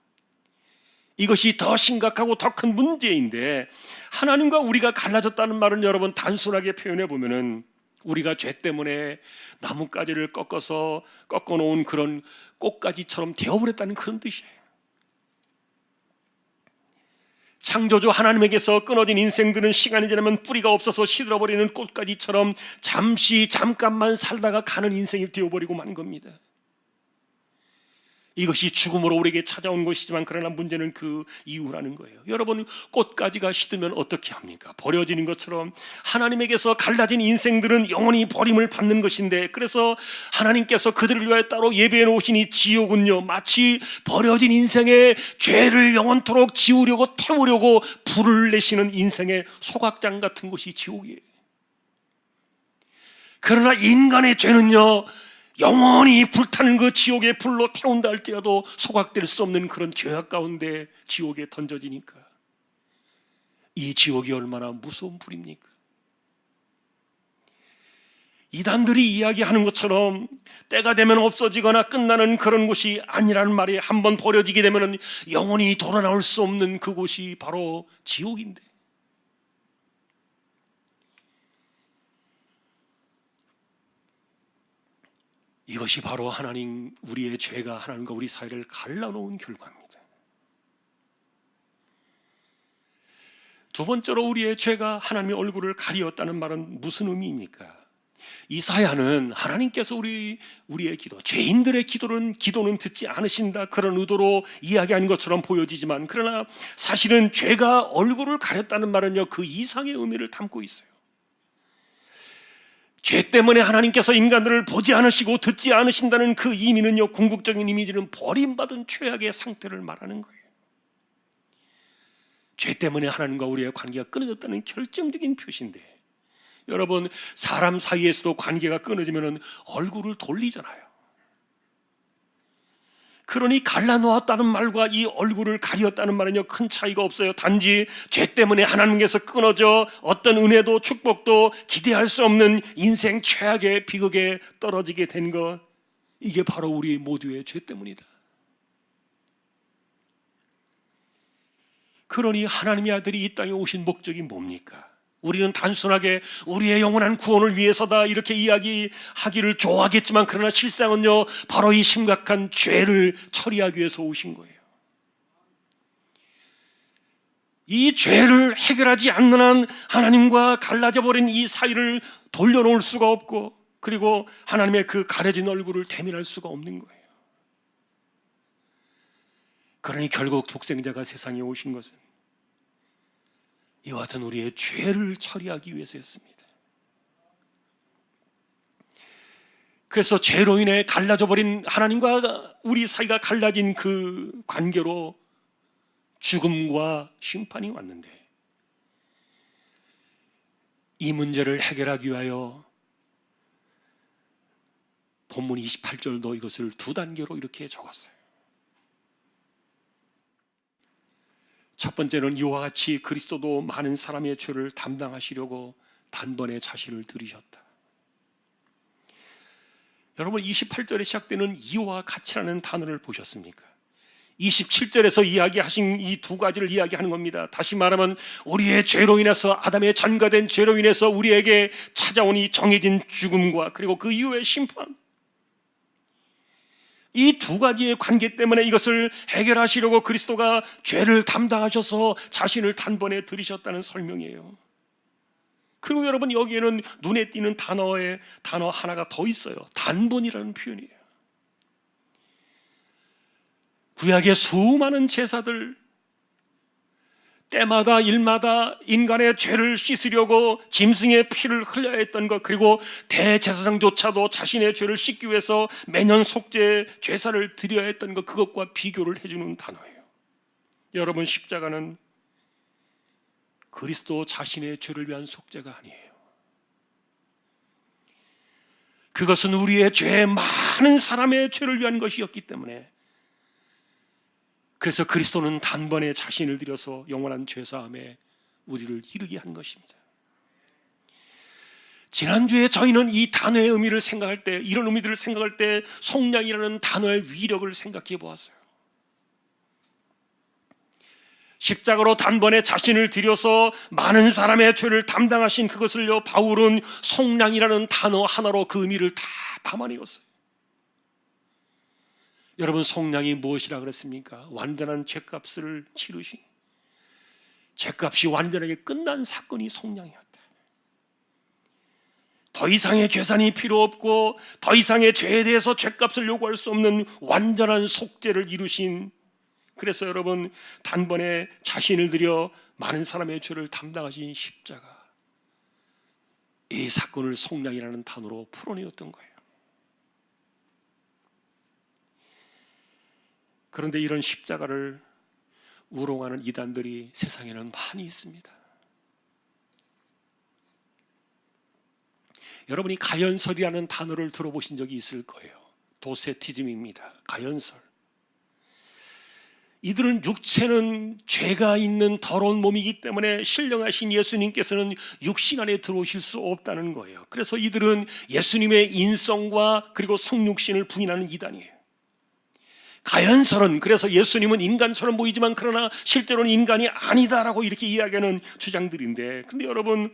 이것이 더 심각하고 더 큰 문제인데, 하나님과 우리가 갈라졌다는 말은 여러분 단순하게 표현해 보면은 우리가 죄 때문에 나뭇가지를 꺾어 놓은 그런 꽃가지처럼 되어버렸다는 그런 뜻이에요. 창조주 하나님에게서 끊어진 인생들은 시간이 지나면 뿌리가 없어서 시들어버리는 꽃가지처럼 잠깐만 살다가 가는 인생이 되어버리고 만 겁니다. 이것이 죽음으로 우리에게 찾아온 것이지만 그러나 문제는 그 이유라는 거예요. 여러분, 꽃가지가 시들면 어떻게 합니까? 버려지는 것처럼 하나님에게서 갈라진 인생들은 영원히 버림을 받는 것인데, 그래서 하나님께서 그들을 위하여 따로 예배해 놓으신 지옥은요, 마치 버려진 인생의 죄를 영원토록 지우려고 태우려고 불을 내시는 인생의 소각장 같은 곳이 지옥이에요. 그러나 인간의 죄는요, 영원히 불타는 그 지옥의 불로 태운다 할지라도 소각될 수 없는 그런 죄악 가운데 지옥에 던져지니까 이 지옥이 얼마나 무서운 불입니까? 이단들이 이야기하는 것처럼 때가 되면 없어지거나 끝나는 그런 곳이 아니라는 말이, 한번 버려지게 되면 영원히 돌아나올 수 없는 그곳이 바로 지옥인데, 이것이 바로 하나님, 우리의 죄가 하나님과 우리 사이를 갈라놓은 결과입니다. 두 번째로 우리의 죄가 하나님의 얼굴을 가리었다는 말은 무슨 의미입니까? 이사야는 하나님께서 우리의 기도, 죄인들의 기도는 듣지 않으신다, 그런 의도로 이야기하는 것처럼 보여지지만, 그러나 사실은 죄가 얼굴을 가렸다는 말은요, 그 이상의 의미를 담고 있어요. 죄 때문에 하나님께서 인간들을 보지 않으시고 듣지 않으신다는 그 의미는요, 궁극적인 이미지는 버림받은 최악의 상태를 말하는 거예요. 죄 때문에 하나님과 우리의 관계가 끊어졌다는 결정적인 표시인데, 여러분, 사람 사이에서도 관계가 끊어지면 얼굴을 돌리잖아요. 그러니 갈라놓았다는 말과 이 얼굴을 가리었다는 말은요, 큰 차이가 없어요. 단지 죄 때문에 하나님께서 끊어져 어떤 은혜도 축복도 기대할 수 없는 인생 최악의 비극에 떨어지게 된 것, 이게 바로 우리 모두의 죄 때문이다. 그러니 하나님의 아들이 이 땅에 오신 목적이 뭡니까? 우리는 단순하게 우리의 영원한 구원을 위해서다 이렇게 이야기하기를 좋아하겠지만, 그러나 실상은요, 바로 이 심각한 죄를 처리하기 위해서 오신 거예요. 이 죄를 해결하지 않는 한 하나님과 갈라져 버린 이 사이를 돌려놓을 수가 없고, 그리고 하나님의 그 가려진 얼굴을 대면할 수가 없는 거예요. 그러니 결국 독생자가 세상에 오신 것은 이와 같은 우리의 죄를 처리하기 위해서였습니다. 그래서 죄로 인해 갈라져 버린 하나님과 우리 사이가 갈라진 그 관계로 죽음과 심판이 왔는데, 이 문제를 해결하기 위하여 본문 28절도 이것을 두 단계로 이렇게 적었어요. 첫 번째는 이와 같이 그리스도도 많은 사람의 죄를 담당하시려고 단번에 자신을 들이셨다. 여러분, 28절에 시작되는 이와 같이라는 단어를 보셨습니까? 27절에서 이야기하신 이 두 가지를 이야기하는 겁니다. 다시 말하면 우리의 죄로 인해서, 아담의 전가된 죄로 인해서 우리에게 찾아온 이 정해진 죽음과 그리고 그 이후의 심판, 이 두 가지의 관계 때문에 이것을 해결하시려고 그리스도가 죄를 담당하셔서 자신을 단번에 들이셨다는 설명이에요. 그리고 여러분, 여기에는 눈에 띄는 단어 하나가 더 있어요. 단번이라는 표현이에요. 구약의 수많은 제사들, 때마다 일마다 인간의 죄를 씻으려고 짐승의 피를 흘려야 했던 것, 그리고 대제사장조차도 자신의 죄를 씻기 위해서 매년 속죄 제사를 드려야 했던 것, 그것과 비교를 해주는 단어예요. 여러분, 십자가는 그리스도 자신의 죄를 위한 속죄가 아니에요. 그것은 우리의 죄, 많은 사람의 죄를 위한 것이었기 때문에, 그래서 그리스도는 단번에 자신을 들여서 영원한 죄사함에 우리를 이르게 한 것입니다. 지난주에 저희는 이 단어의 의미를 생각할 때, 이런 의미들을 생각할 때 속량이라는 단어의 위력을 생각해 보았어요. 십자가로 단번에 자신을 들여서 많은 사람의 죄를 담당하신 그것을요, 바울은 속량이라는 단어 하나로 그 의미를 다 담아내었어요. 여러분, 속량이 무엇이라 그랬습니까? 완전한 죄값을 치르시. 죄값이 완전하게 끝난 사건이 속량이었다. 더 이상의 계산이 필요 없고 더 이상의 죄에 대해서 죄값을 요구할 수 없는 완전한 속죄를 이루신, 그래서 여러분 단번에 자신을 들여 많은 사람의 죄를 담당하신 십자가, 이 사건을 속량이라는 단어로 풀어내었던 거예요. 그런데 이런 십자가를 우롱하는 이단들이 세상에는 많이 있습니다. 여러분이 가연설이라는 단어를 들어보신 적이 있을 거예요. 도세티즘입니다. 가연설. 이들은 육체는 죄가 있는 더러운 몸이기 때문에 신령하신 예수님께서는 육신 안에 들어오실 수 없다는 거예요. 그래서 이들은 예수님의 인성과 그리고 성육신을 부인하는 이단이에요. 가연설은 그래서 예수님은 인간처럼 보이지만 그러나 실제로는 인간이 아니다라고 이렇게 이야기하는 주장들인데, 근데 여러분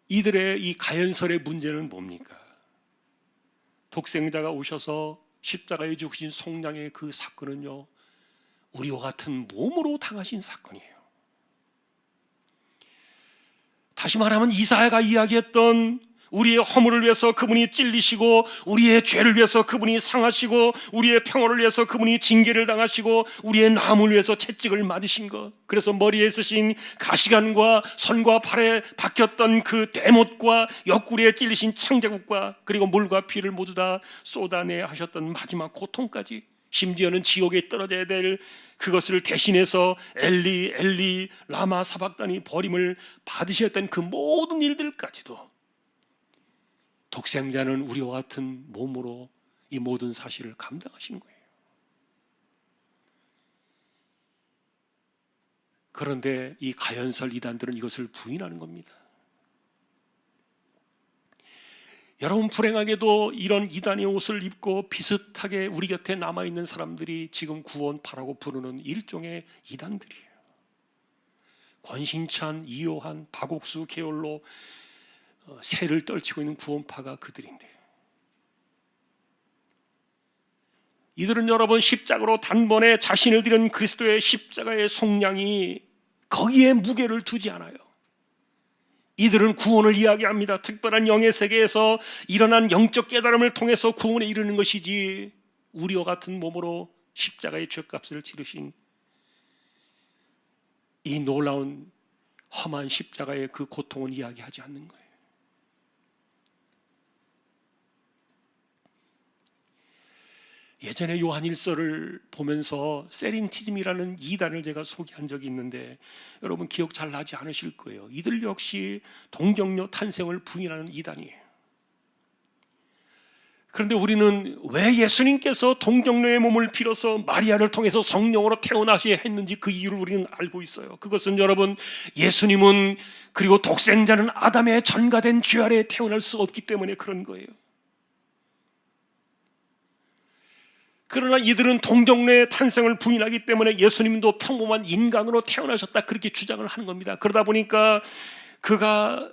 이들의 이 가연설의 문제는 뭡니까? 독생자가 오셔서 십자가에 죽으신 속량의 그 사건은요, 우리와 같은 몸으로 당하신 사건이에요. 다시 말하면 이사야가 이야기했던 우리의 허물을 위해서 그분이 찔리시고 우리의 죄를 위해서 그분이 상하시고 우리의 평화를 위해서 그분이 징계를 당하시고 우리의 나음을 위해서 채찍을 맞으신 것, 그래서 머리에 쓰신 가시관과 손과 발에 박혔던 그 대못과 옆구리에 찔리신 창자국과 그리고 물과 피를 모두 다 쏟아내 하셨던 마지막 고통까지, 심지어는 지옥에 떨어져야 될 그것을 대신해서 엘리 엘리 라마 사박다니 버림을 받으셨던 그 모든 일들까지도 독생자는 우리와 같은 몸으로 이 모든 사실을 감당하신 거예요. 그런데 이 가연설 이단들은 이것을 부인하는 겁니다. 여러분, 불행하게도 이런 이단의 옷을 입고 비슷하게 우리 곁에 남아있는 사람들이 지금 구원파라고 부르는 일종의 이단들이에요. 권신찬, 이요한, 박옥수 계열로 새를 떨치고 있는 구원파가 그들인데, 이들은 여러분 십자가로 단번에 자신을 드린 그리스도의 십자가의 속량이 거기에 무게를 두지 않아요. 이들은 구원을 이야기합니다. 특별한 영의 세계에서 일어난 영적 깨달음을 통해서 구원에 이르는 것이지, 우리와 같은 몸으로 십자가의 죄값을 치르신 이 놀라운 험한 십자가의 그 고통은 이야기하지 않는 거예요. 예전에 요한일서를 보면서 세린티즘이라는 이단을 제가 소개한 적이 있는데 여러분 기억 잘 나지 않으실 거예요. 이들 역시 동정녀 탄생을 부인하는 이단이에요. 그런데 우리는 왜 예수님께서 동정녀의 몸을 빌어서 마리아를 통해서 성령으로 태어나셔야 했는지 그 이유를 우리는 알고 있어요. 그것은 여러분, 예수님은 그리고 독생자는 아담의 전가된 죄 아래 태어날 수 없기 때문에 그런 거예요. 그러나 이들은 동정녀의 탄생을 부인하기 때문에 예수님도 평범한 인간으로 태어나셨다, 그렇게 주장을 하는 겁니다. 그러다 보니까 그가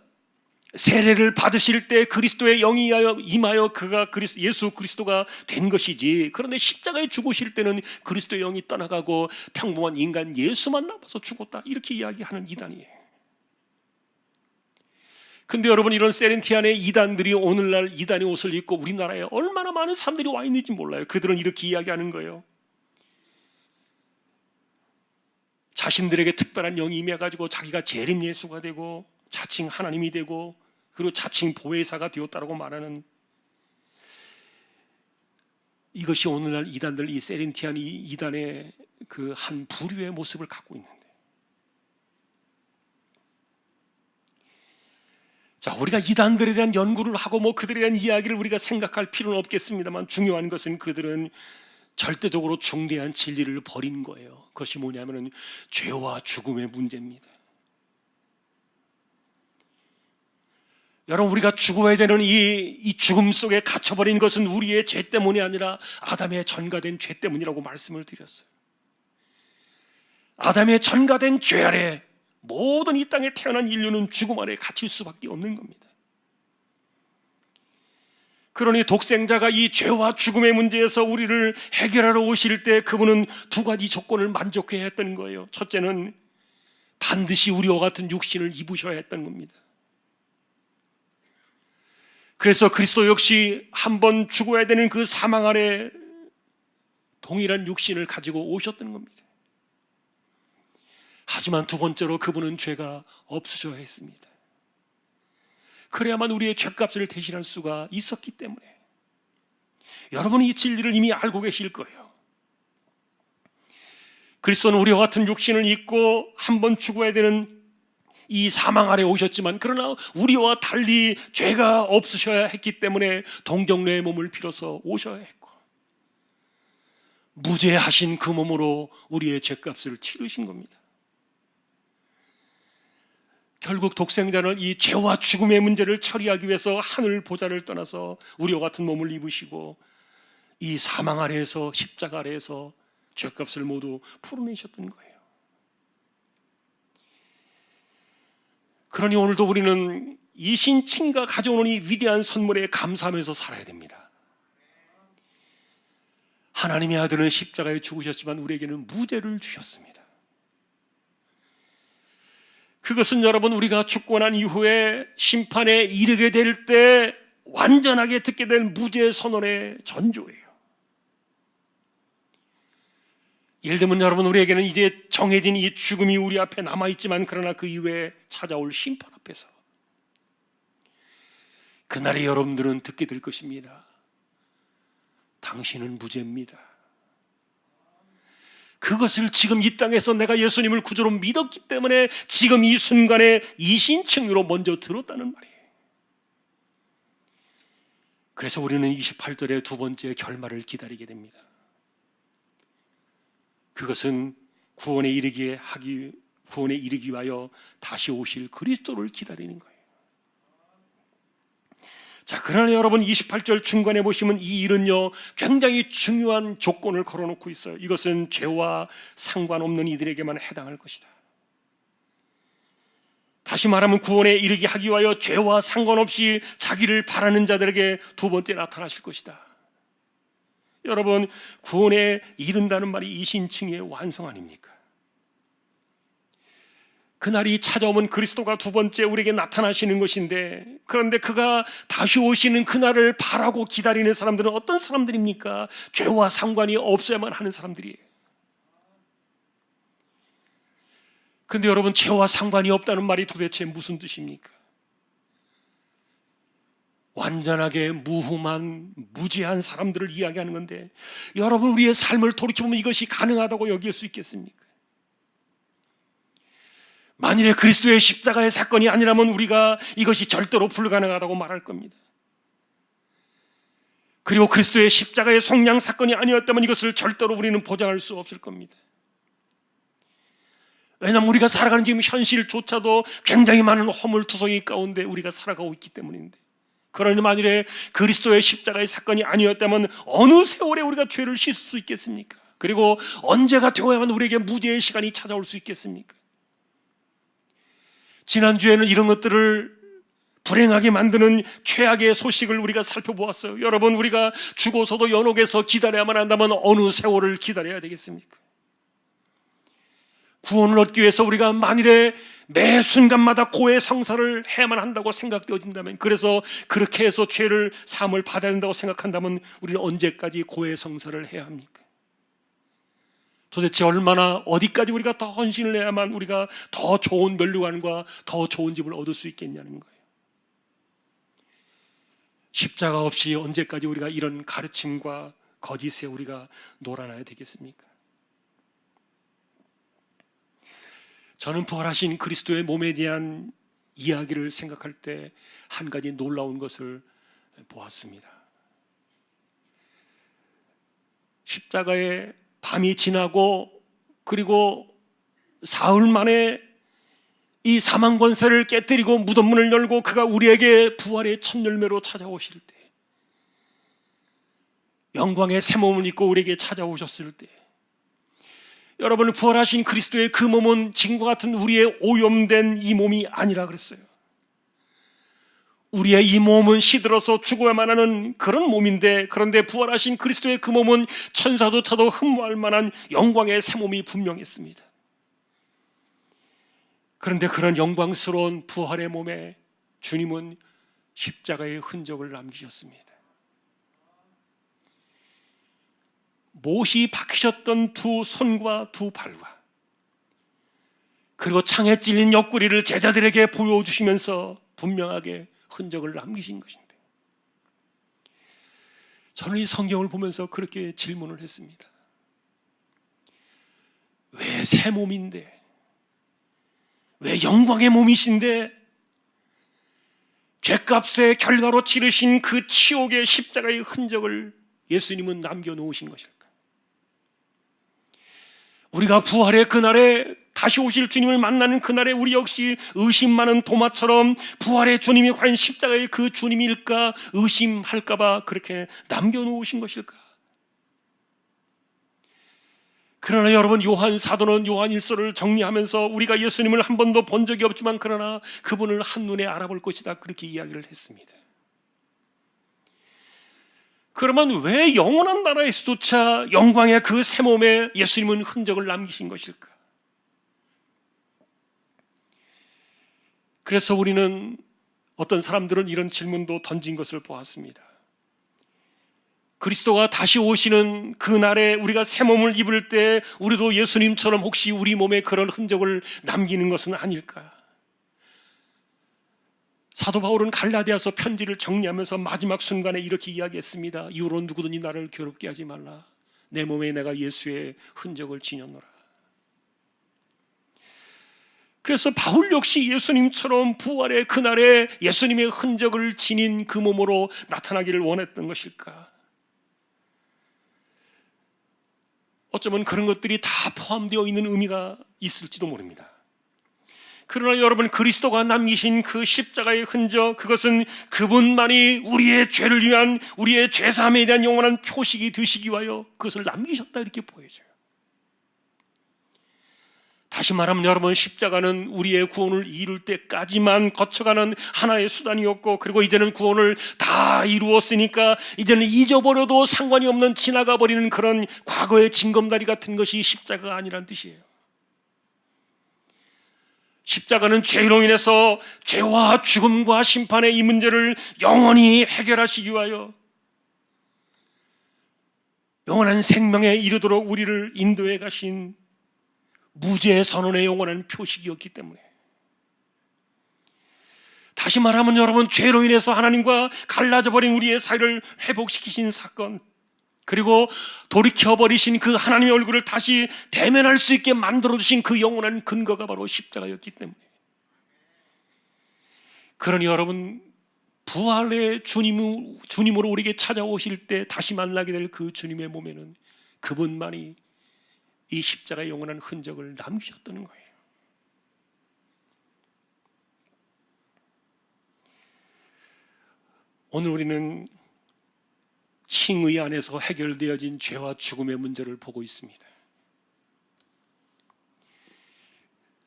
세례를 받으실 때 그리스도의 영이 임하여 그가 예수 그리스도가 된 것이지, 그런데 십자가에 죽으실 때는 그리스도의 영이 떠나가고 평범한 인간 예수만 남아서 죽었다, 이렇게 이야기하는 이단이에요. 근데 여러분, 이런 세렌티안의 이단들이 오늘날 이단의 옷을 입고 우리나라에 얼마나 많은 사람들이 와 있는지 몰라요. 그들은 이렇게 이야기하는 거예요. 자신들에게 특별한 영이 임해가지고 자기가 재림 예수가 되고 자칭 하나님이 되고 그리고 자칭 보혜사가 되었다라고 말하는, 이것이 오늘날 이단들, 이 세렌티안 이단의 그 한 부류의 모습을 갖고 있는데, 자, 우리가 이단들에 대한 연구를 하고 그들에 대한 이야기를 우리가 생각할 필요는 없겠습니다만, 중요한 것은 그들은 절대적으로 중대한 진리를 버린 거예요. 그것이 뭐냐면 죄와 죽음의 문제입니다. 여러분, 우리가 죽어야 되는 이 죽음 속에 갇혀버린 것은 우리의 죄 때문이 아니라 아담의 전가된 죄 때문이라고 말씀을 드렸어요. 아담의 전가된 죄 아래 모든 이 땅에 태어난 인류는 죽음 아래 갇힐 수밖에 없는 겁니다. 그러니 독생자가 이 죄와 죽음의 문제에서 우리를 해결하러 오실 때 그분은 두 가지 조건을 만족해야 했던 거예요. 첫째는 반드시 우리와 같은 육신을 입으셔야 했던 겁니다. 그래서 그리스도 역시 한 번 죽어야 되는 그 사망 아래 동일한 육신을 가지고 오셨던 겁니다. 하지만 두 번째로 그분은 죄가 없으셔야 했습니다. 그래야만 우리의 죄값을 대신할 수가 있었기 때문에 여러분이 이 진리를 이미 알고 계실 거예요. 그리스도는 우리와 같은 육신을 입고 한 번 죽어야 되는 이 사망 아래 오셨지만 그러나 우리와 달리 죄가 없으셔야 했기 때문에 동정녀의 몸을 빌어서 오셔야 했고 무죄하신 그 몸으로 우리의 죄값을 치르신 겁니다. 결국 독생자는 이 죄와 죽음의 문제를 처리하기 위해서 하늘 보좌를 떠나서 우리와 같은 몸을 입으시고 이 사망 아래에서 십자가 아래에서 죄값을 모두 풀어내셨던 거예요. 그러니 오늘도 우리는 이 신친가 가져오는 이 위대한 선물에 감사하면서 살아야 됩니다. 하나님의 아들은 십자가에 죽으셨지만 우리에게는 무죄를 주셨습니다. 그것은 여러분 우리가 죽고 난 이후에 심판에 이르게 될 때 완전하게 듣게 될 무죄 선언의 전조예요. 예를 들면 여러분 우리에게는 이제 정해진 이 죽음이 우리 앞에 남아있지만 그러나 그 이후에 찾아올 심판 앞에서 그날에 여러분들은 듣게 될 것입니다. 당신은 무죄입니다. 그것을 지금 이 땅에서 내가 예수님을 구주로 믿었기 때문에 지금 이 순간에 이신칭의로 먼저 들었다는 말이에요. 그래서 우리는 28절의 두 번째 결말을 기다리게 됩니다. 그것은 구원에 이르기 위하여 다시 오실 그리스도를 기다리는 거예요. 자, 그러나 여러분 28절 중간에 보시면 이 일은요 굉장히 중요한 조건을 걸어놓고 있어요. 이것은 죄와 상관없는 이들에게만 해당할 것이다. 다시 말하면 구원에 이르게 하기 위하여 죄와 상관없이 자기를 바라는 자들에게 두 번째 나타나실 것이다. 여러분 구원에 이른다는 말이 이신칭의 완성 아닙니까? 그날이 찾아오면 그리스도가 두 번째 우리에게 나타나시는 것인데 그런데 그가 다시 오시는 그날을 바라고 기다리는 사람들은 어떤 사람들입니까? 죄와 상관이 없어야만 하는 사람들이에요. 근데 여러분 죄와 상관이 없다는 말이 도대체 무슨 뜻입니까? 완전하게 무흠한 무죄한 사람들을 이야기하는 건데 여러분 우리의 삶을 돌이켜보면 이것이 가능하다고 여길 수 있겠습니까? 만일에 그리스도의 십자가의 사건이 아니라면 우리가 이것이 절대로 불가능하다고 말할 겁니다. 그리고 그리스도의 십자가의 속량 사건이 아니었다면 이것을 절대로 우리는 보장할 수 없을 겁니다. 왜냐하면 우리가 살아가는 지금 현실조차도 굉장히 많은 허물투성이 가운데 우리가 살아가고 있기 때문인데 그러니 만일에 그리스도의 십자가의 사건이 아니었다면 어느 세월에 우리가 죄를 씻을 수 있겠습니까? 그리고 언제가 되어야만 우리에게 무죄의 시간이 찾아올 수 있겠습니까? 지난주에는 이런 것들을 불행하게 만드는 최악의 소식을 우리가 살펴보았어요. 여러분 우리가 죽어서도 연옥에서 기다려야만 한다면 어느 세월을 기다려야 되겠습니까? 구원을 얻기 위해서 우리가 만일에 매 순간마다 고해 성사를 해야만 한다고 생각되어진다면 그래서 그렇게 해서 죄를 사함을 받아야 된다고 생각한다면 우리는 언제까지 고해 성사를 해야 합니까? 도대체 얼마나 어디까지 우리가 더 헌신을 해야만 우리가 더 좋은 면류관과 더 좋은 집을 얻을 수 있겠냐는 거예요. 십자가 없이 언제까지 우리가 이런 가르침과 거짓에 우리가 놀아나야 되겠습니까? 저는 부활하신 그리스도의 몸에 대한 이야기를 생각할 때 한 가지 놀라운 것을 보았습니다. 십자가의 밤이 지나고 그리고 사흘 만에 이 사망 권세를 깨뜨리고 무덤문을 열고 그가 우리에게 부활의 첫 열매로 찾아오실 때 영광의 새 몸을 입고 우리에게 찾아오셨을 때 여러분 부활하신 그리스도의 그 몸은 지금과 같은 우리의 오염된 이 몸이 아니라 그랬어요. 우리의 이 몸은 시들어서 죽어야만 하는 그런 몸인데 그런데 부활하신 그리스도의 그 몸은 천사조차도 흠모할 만한 영광의 새 몸이 분명했습니다. 그런데 그런 영광스러운 부활의 몸에 주님은 십자가의 흔적을 남기셨습니다. 못이 박히셨던 두 손과 두 발과 그리고 창에 찔린 옆구리를 제자들에게 보여주시면서 분명하게 흔적을 남기신 것인데, 저는 이 성경을 보면서 그렇게 질문을 했습니다. 왜 새 몸인데, 왜 영광의 몸이신데 죄값의 결과로 치르신 그 치욕의 십자가의 흔적을 예수님은 남겨놓으신 것일까? 우리가 부활의 그날에 다시 오실 주님을 만나는 그날에 우리 역시 의심 많은 도마처럼 부활의 주님이 과연 십자가의 그 주님일까 의심할까봐 그렇게 남겨놓으신 것일까? 그러나 여러분, 요한 사도는 요한일서를 정리하면서 우리가 예수님을 한 번도 본 적이 없지만 그러나 그분을 한눈에 알아볼 것이다, 그렇게 이야기를 했습니다. 그러면 왜 영원한 나라에서조차 영광의 그 새 몸에 예수님은 흔적을 남기신 것일까? 그래서 우리는, 어떤 사람들은 이런 질문도 던진 것을 보았습니다. 그리스도가 다시 오시는 그날에 우리가 새 몸을 입을 때 우리도 예수님처럼 혹시 우리 몸에 그런 흔적을 남기는 것은 아닐까? 사도 바울은 갈라디아서 편지를 정리하면서 마지막 순간에 이렇게 이야기했습니다. 이후로 누구든지 나를 괴롭게 하지 말라. 내 몸에 내가 예수의 흔적을 지녔노라. 그래서 바울 역시 예수님처럼 부활의 그날에 예수님의 흔적을 지닌 그 몸으로 나타나기를 원했던 것일까? 어쩌면 그런 것들이 다 포함되어 있는 의미가 있을지도 모릅니다. 그러나 여러분, 그리스도가 남기신 그 십자가의 흔적, 그것은 그분만이 우리의 죄를 위한, 우리의 죄사함에 대한 영원한 표식이 되시기 위하여 그것을 남기셨다, 이렇게 보여져요. 다시 말하면 여러분, 십자가는 우리의 구원을 이룰 때까지만 거쳐가는 하나의 수단이었고, 그리고 이제는 구원을 다 이루었으니까 이제는 잊어버려도 상관이 없는, 지나가 버리는 그런 과거의 징검다리 같은 것이 십자가가 아니란 뜻이에요. 십자가는 죄로 인해서 죄와 죽음과 심판의 이 문제를 영원히 해결하시기 위하여 영원한 생명에 이르도록 우리를 인도해 가신 무죄 선언의 영원한 표식이었기 때문에, 다시 말하면 여러분, 죄로 인해서 하나님과 갈라져 버린 우리의 사이를 회복시키신 사건, 그리고 돌이켜버리신 그 하나님의 얼굴을 다시 대면할 수 있게 만들어주신 그 영원한 근거가 바로 십자가였기 때문에, 그러니 여러분, 부활의 주님으로 우리에게 찾아오실 때 다시 만나게 될 그 주님의 몸에는 그분만이 이 십자가의 영원한 흔적을 남기셨다는 거예요. 오늘 우리는 칭의 안에서 해결되어진 죄와 죽음의 문제를 보고 있습니다.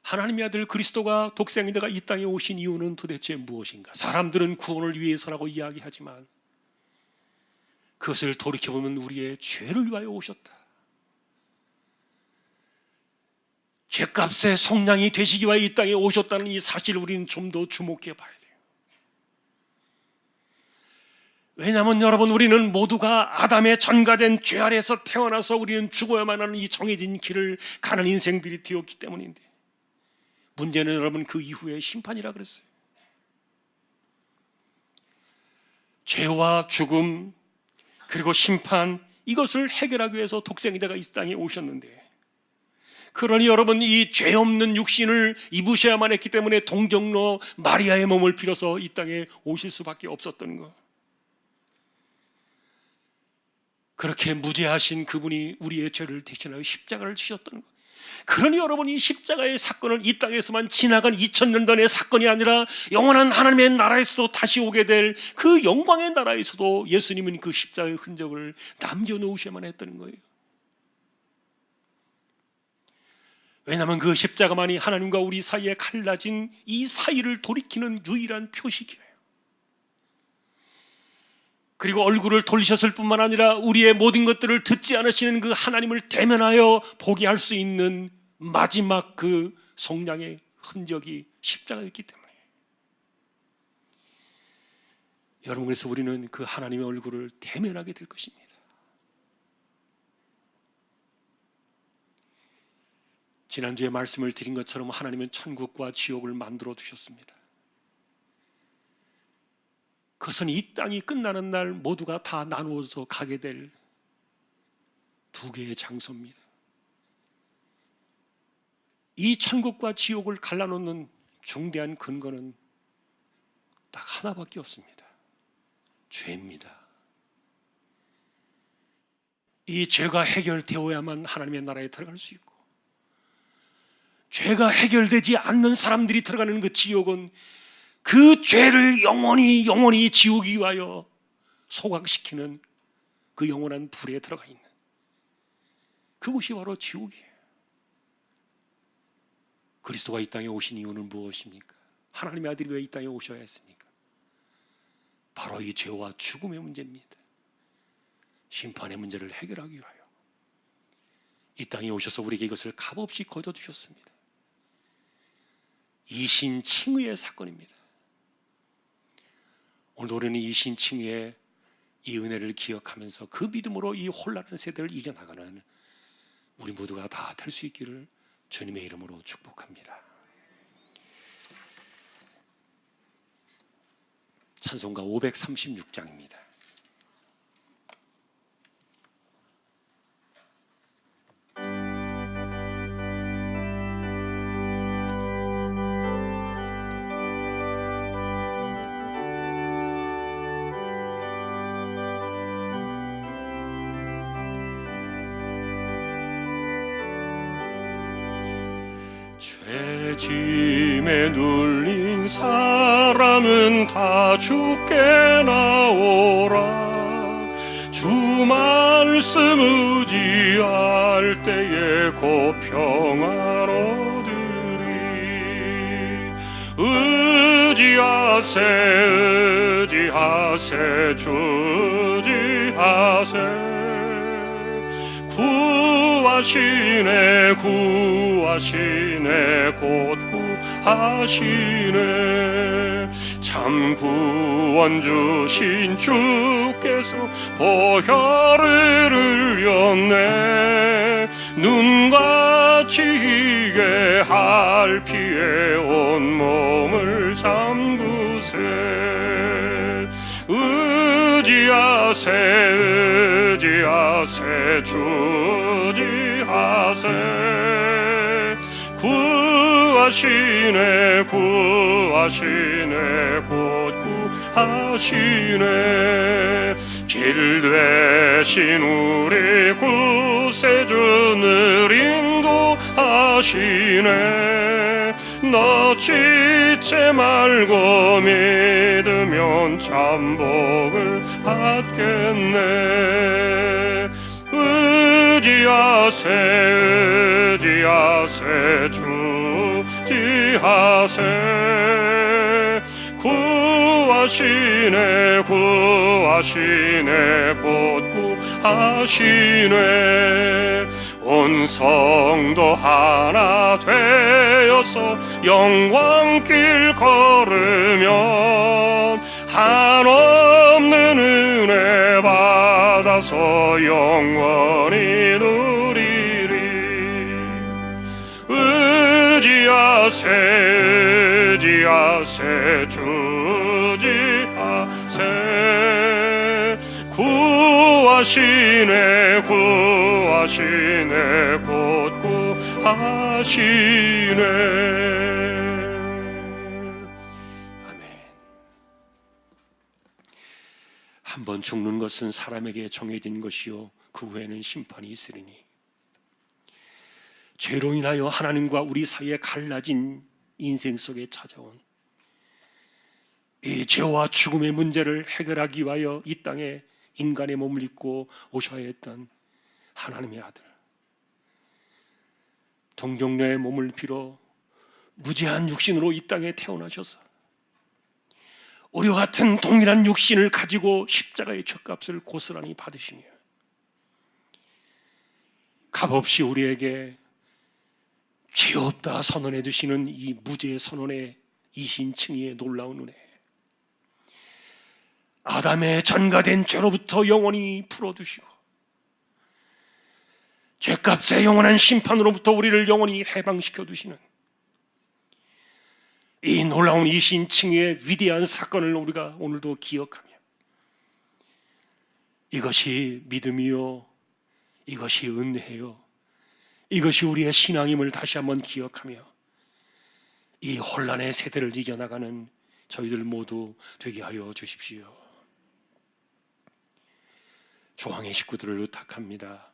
하나님의 아들 그리스도가 독생이 되어 이 땅에 오신 이유는 도대체 무엇인가? 사람들은 구원을 위해서라고 이야기하지만 그것을 돌이켜보면 우리의 죄를 위하여 오셨다. 죄값의 속량이 되시기 위하여 이 땅에 오셨다는 이 사실을 우리는 좀 더 주목해 봐야 돼요. 왜냐하면 여러분, 우리는 모두가 아담의 전가된 죄 아래에서 태어나서 우리는 죽어야만 하는 이 정해진 길을 가는 인생들이 되었기 때문인데, 문제는 여러분 그 이후의 심판이라 그랬어요. 죄와 죽음 그리고 심판, 이것을 해결하기 위해서 독생이다가 이 땅에 오셨는데, 그러니 여러분, 이 죄 없는 육신을 입으셔야만 했기 때문에 동정로 마리아의 몸을 빌어서 이 땅에 오실 수밖에 없었던 것. 그렇게 무죄하신 그분이 우리의 죄를 대신하여 십자가를 지셨던 것. 그러니 여러분, 이 십자가의 사건은 이 땅에서만 지나간 2000년 전의 사건이 아니라 영원한 하나님의 나라에서도 다시 오게 될 그 영광의 나라에서도 예수님은 그 십자가의 흔적을 남겨놓으셔야만 했다는 거예요. 왜냐하면 그 십자가만이 하나님과 우리 사이에 갈라진 이 사이를 돌이키는 유일한 표식이에요. 그리고 얼굴을 돌리셨을 뿐만 아니라 우리의 모든 것들을 듣지 않으시는 그 하나님을 대면하여 보게 할 수 있는 마지막 그 속량의 흔적이 십자가였기 때문에. 여러분, 그래서 우리는 그 하나님의 얼굴을 대면하게 될 것입니다. 지난주에 말씀을 드린 것처럼 하나님은 천국과 지옥을 만들어 두셨습니다. 그것은 이 땅이 끝나는 날 모두가 다 나누어서 가게 될 두 개의 장소입니다. 이 천국과 지옥을 갈라놓는 중대한 근거는 딱 하나밖에 없습니다. 죄입니다. 이 죄가 해결되어야만 하나님의 나라에 들어갈 수 있고, 죄가 해결되지 않는 사람들이 들어가는 그 지옥은 그 죄를 영원히 지우기 위하여 소각시키는 그 영원한 불에 들어가 있는 그곳이 바로 지옥이에요. 그리스도가 이 땅에 오신 이유는 무엇입니까? 하나님의 아들이 왜 이 땅에 오셔야 했습니까? 바로 이 죄와 죽음의 문제입니다. 심판의 문제를 해결하기 위하여 이 땅에 오셔서 우리에게 이것을 값없이 거둬주셨습니다. 이신칭의의 사건입니다. 오늘 우리는 이신칭의의 이 은혜를 기억하면서 그 믿음으로 이 혼란한 세대를 이겨나가는 우리 모두가 다 될 수 있기를 주님의 이름으로 축복합니다. 찬송가 536장입니다. 죄짐에 눌린 사람은 다 주께 나오라. 주 말씀 의지할 때에 곧 평안 얻으리. 의지하세 주 의지하세. 구하시네 곧 구하시네. 참 구원 주신 주께서 보혈을 흘렸네. 눈같이 희게 할 피에 온몸을 잠그세. 의지하세 주 의지하세. 구하시네 곧 구하시네. 길 되신 우리 구세주를 인도하시네. 너 지체 말고 믿으면 참 복을 받겠네. 의지하세 주 의지하세. 구하시네 곧 구하시네. 온 성도 하나 되어서 영광길 걸으면 한없는 은혜 받아서 영원히 누리리. 의지하세 주 의지하세. 구하시네 곧 구하시네. 아멘. 한 번 죽는 것은 사람에게 정해진 것이요 그 후에는 심판이 있으리니. 죄로 인하여 하나님과 우리 사이에 갈라진 인생 속에 찾아온 이 죄와 죽음의 문제를 해결하기 위하여 이 땅에 인간의 몸을 입고 오셔야 했던 하나님의 아들, 동정녀의 몸을 빌어 무죄한 육신으로 이 땅에 태어나셔서 우리와 같은 동일한 육신을 가지고 십자가의 죗값을 고스란히 받으시며 값없이 우리에게 죄 없다 선언해 주시는 이 무죄 선언의 이신칭의의 놀라운 은혜, 아담의 전가된 죄로부터 영원히 풀어주시고 죄값의 영원한 심판으로부터 우리를 영원히 해방시켜 두시는 이 놀라운 이신칭의의 위대한 사건을 우리가 오늘도 기억하며, 이것이 믿음이요, 이것이 은혜요, 이것이 우리의 신앙임을 다시 한번 기억하며 이 혼란의 세대를 이겨나가는 저희들 모두 되게 하여 주십시오. 조항의 식구들을 의탁합니다.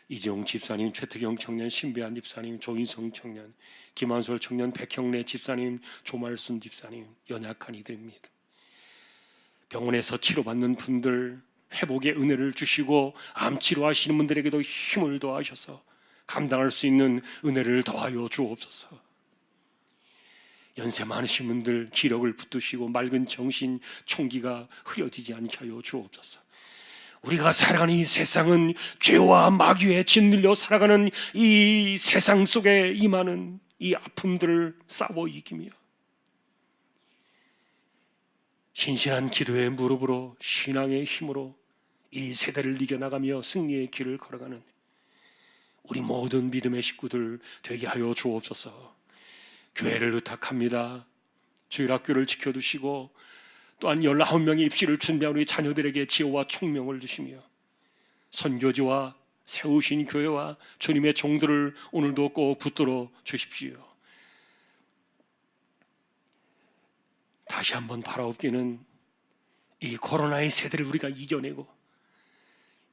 이재용 집사님, 최태경 청년, 신배한 집사님, 조인성 청년, 김한솔 청년, 백형래 집사님, 조말순 집사님, 연약한 이들입니다. 병원에서 치료받는 분들 회복의 은혜를 주시고 암 치료하시는 분들에게도 힘을 더하셔서 감당할 수 있는 은혜를 더하여 주옵소서. 연세 많으신 분들 기력을 붙드시고 맑은 정신, 총기가 흐려지지 않게 하여 주옵소서. 우리가 살아가는 이 세상은 죄와 마귀에 짓눌려 살아가는 이 세상 속에 임하는 이 아픔들을 싸워 이기며 신실한 기도의 무릎으로 신앙의 힘으로 이 세대를 이겨나가며 승리의 길을 걸어가는 우리 모든 믿음의 식구들 되게 하여 주옵소서. 교회를 의탁합니다. 주일학교를 지켜두시고 또한 19명의 입시를 준비한 우리 자녀들에게 지혜와 총명을 주시며 선교지와 세우신 교회와 주님의 종들을 오늘도 꼭 붙들어 주십시오. 다시 한번 바라옵기는 이 코로나의 세대를 우리가 이겨내고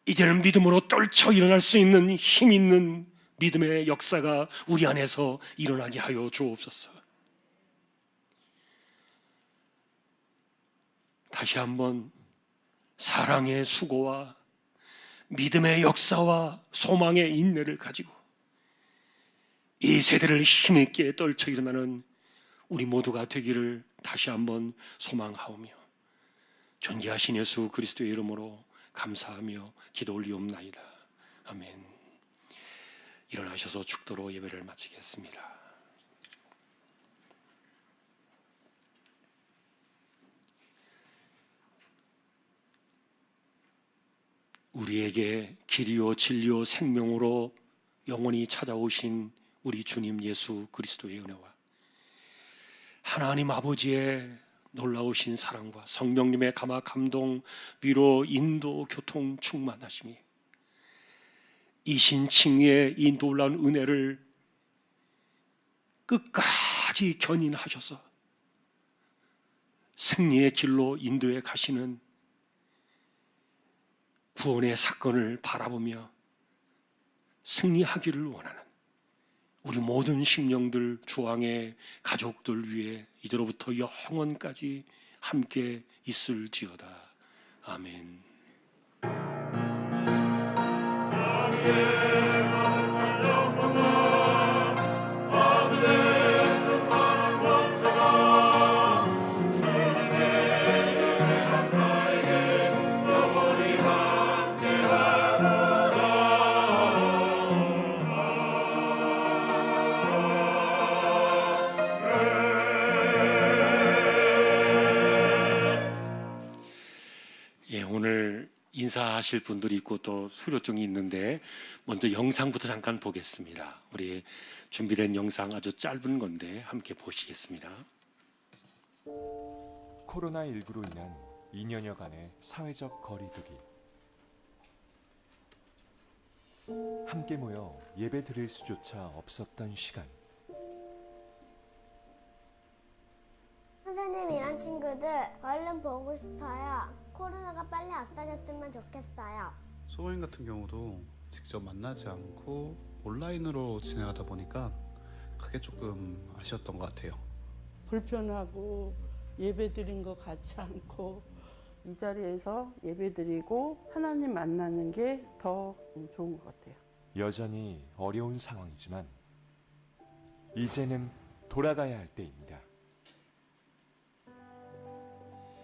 이제는 믿음으로 떨쳐 일어날 수 있는 힘 있는 믿음의 역사가 우리 안에서 일어나게 하여 주옵소서. 다시 한번 사랑의 수고와 믿음의 역사와 소망의 인내를 가지고 이 세대를 힘있게 떨쳐 일어나는 우리 모두가 되기를 다시 한번 소망하오며 존귀하신 예수 그리스도의 이름으로 감사하며 기도 올리옵나이다. 아멘. 일어나셔서 축도로 예배를 마치겠습니다. 우리에게 길이요 진리요 생명으로 영원히 찾아오신 우리 주님 예수 그리스도의 은혜와 하나님 아버지의 놀라우신 사랑과 성령님의 감화 감동 위로 인도 교통 충만하심이 이신칭의의 이 놀라운 은혜를 끝까지 견인하셔서 승리의 길로 인도해 가시는 구원의 사건을 바라보며 승리하기를 원하는 우리 모든 심령들 주왕의 가족들 위해 이제로부터 영원까지 함께 있을지어다. 아멘. 오늘 인사하실 분들이 있고 또 수료증이 있는데 먼저 영상부터 잠깐 보겠습니다. 우리 준비된 영상 아주 짧은 건데 함께 보시겠습니다. 코로나19로 인한 2년여간의 사회적 거리두기. 함께 모여 예배 드릴 수조차 없었던 시간. 선생님, 이런 친구들 얼른 보고 싶어요. 코로나가 빨리 없어졌으면 좋겠어요. 소모임 같은 경우도 직접 만나지 않고 온라인으로 진행하다 보니까 그게 조금 아쉬웠던 것 같아요. 불편하고 예배드린 거 같지 않고 이 자리에서 예배드리고 하나님 만나는 게 더 좋은 것 같아요. 여전히 어려운 상황이지만 이제는 돌아가야 할 때입니다.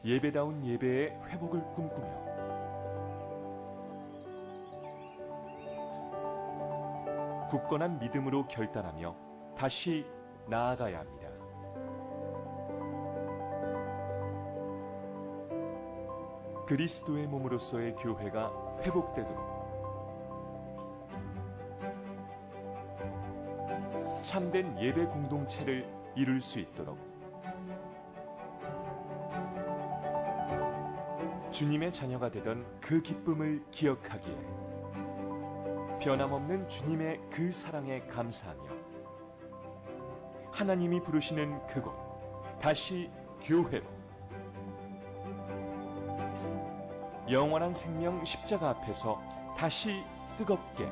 예배다운 예배의 회복을 꿈꾸며 굳건한 믿음으로 결단하며 다시 나아가야 합니다. 그리스도의 몸으로서의 교회가 회복되도록 참된 예배 공동체를 이룰 수 있도록 주님의 자녀가 되던 그 기쁨을 기억하기에 변함없는 주님의 그 사랑에 감사하며 하나님이 부르시는 그곳 다시 교회로 영원한 생명 십자가 앞에서 다시 뜨겁게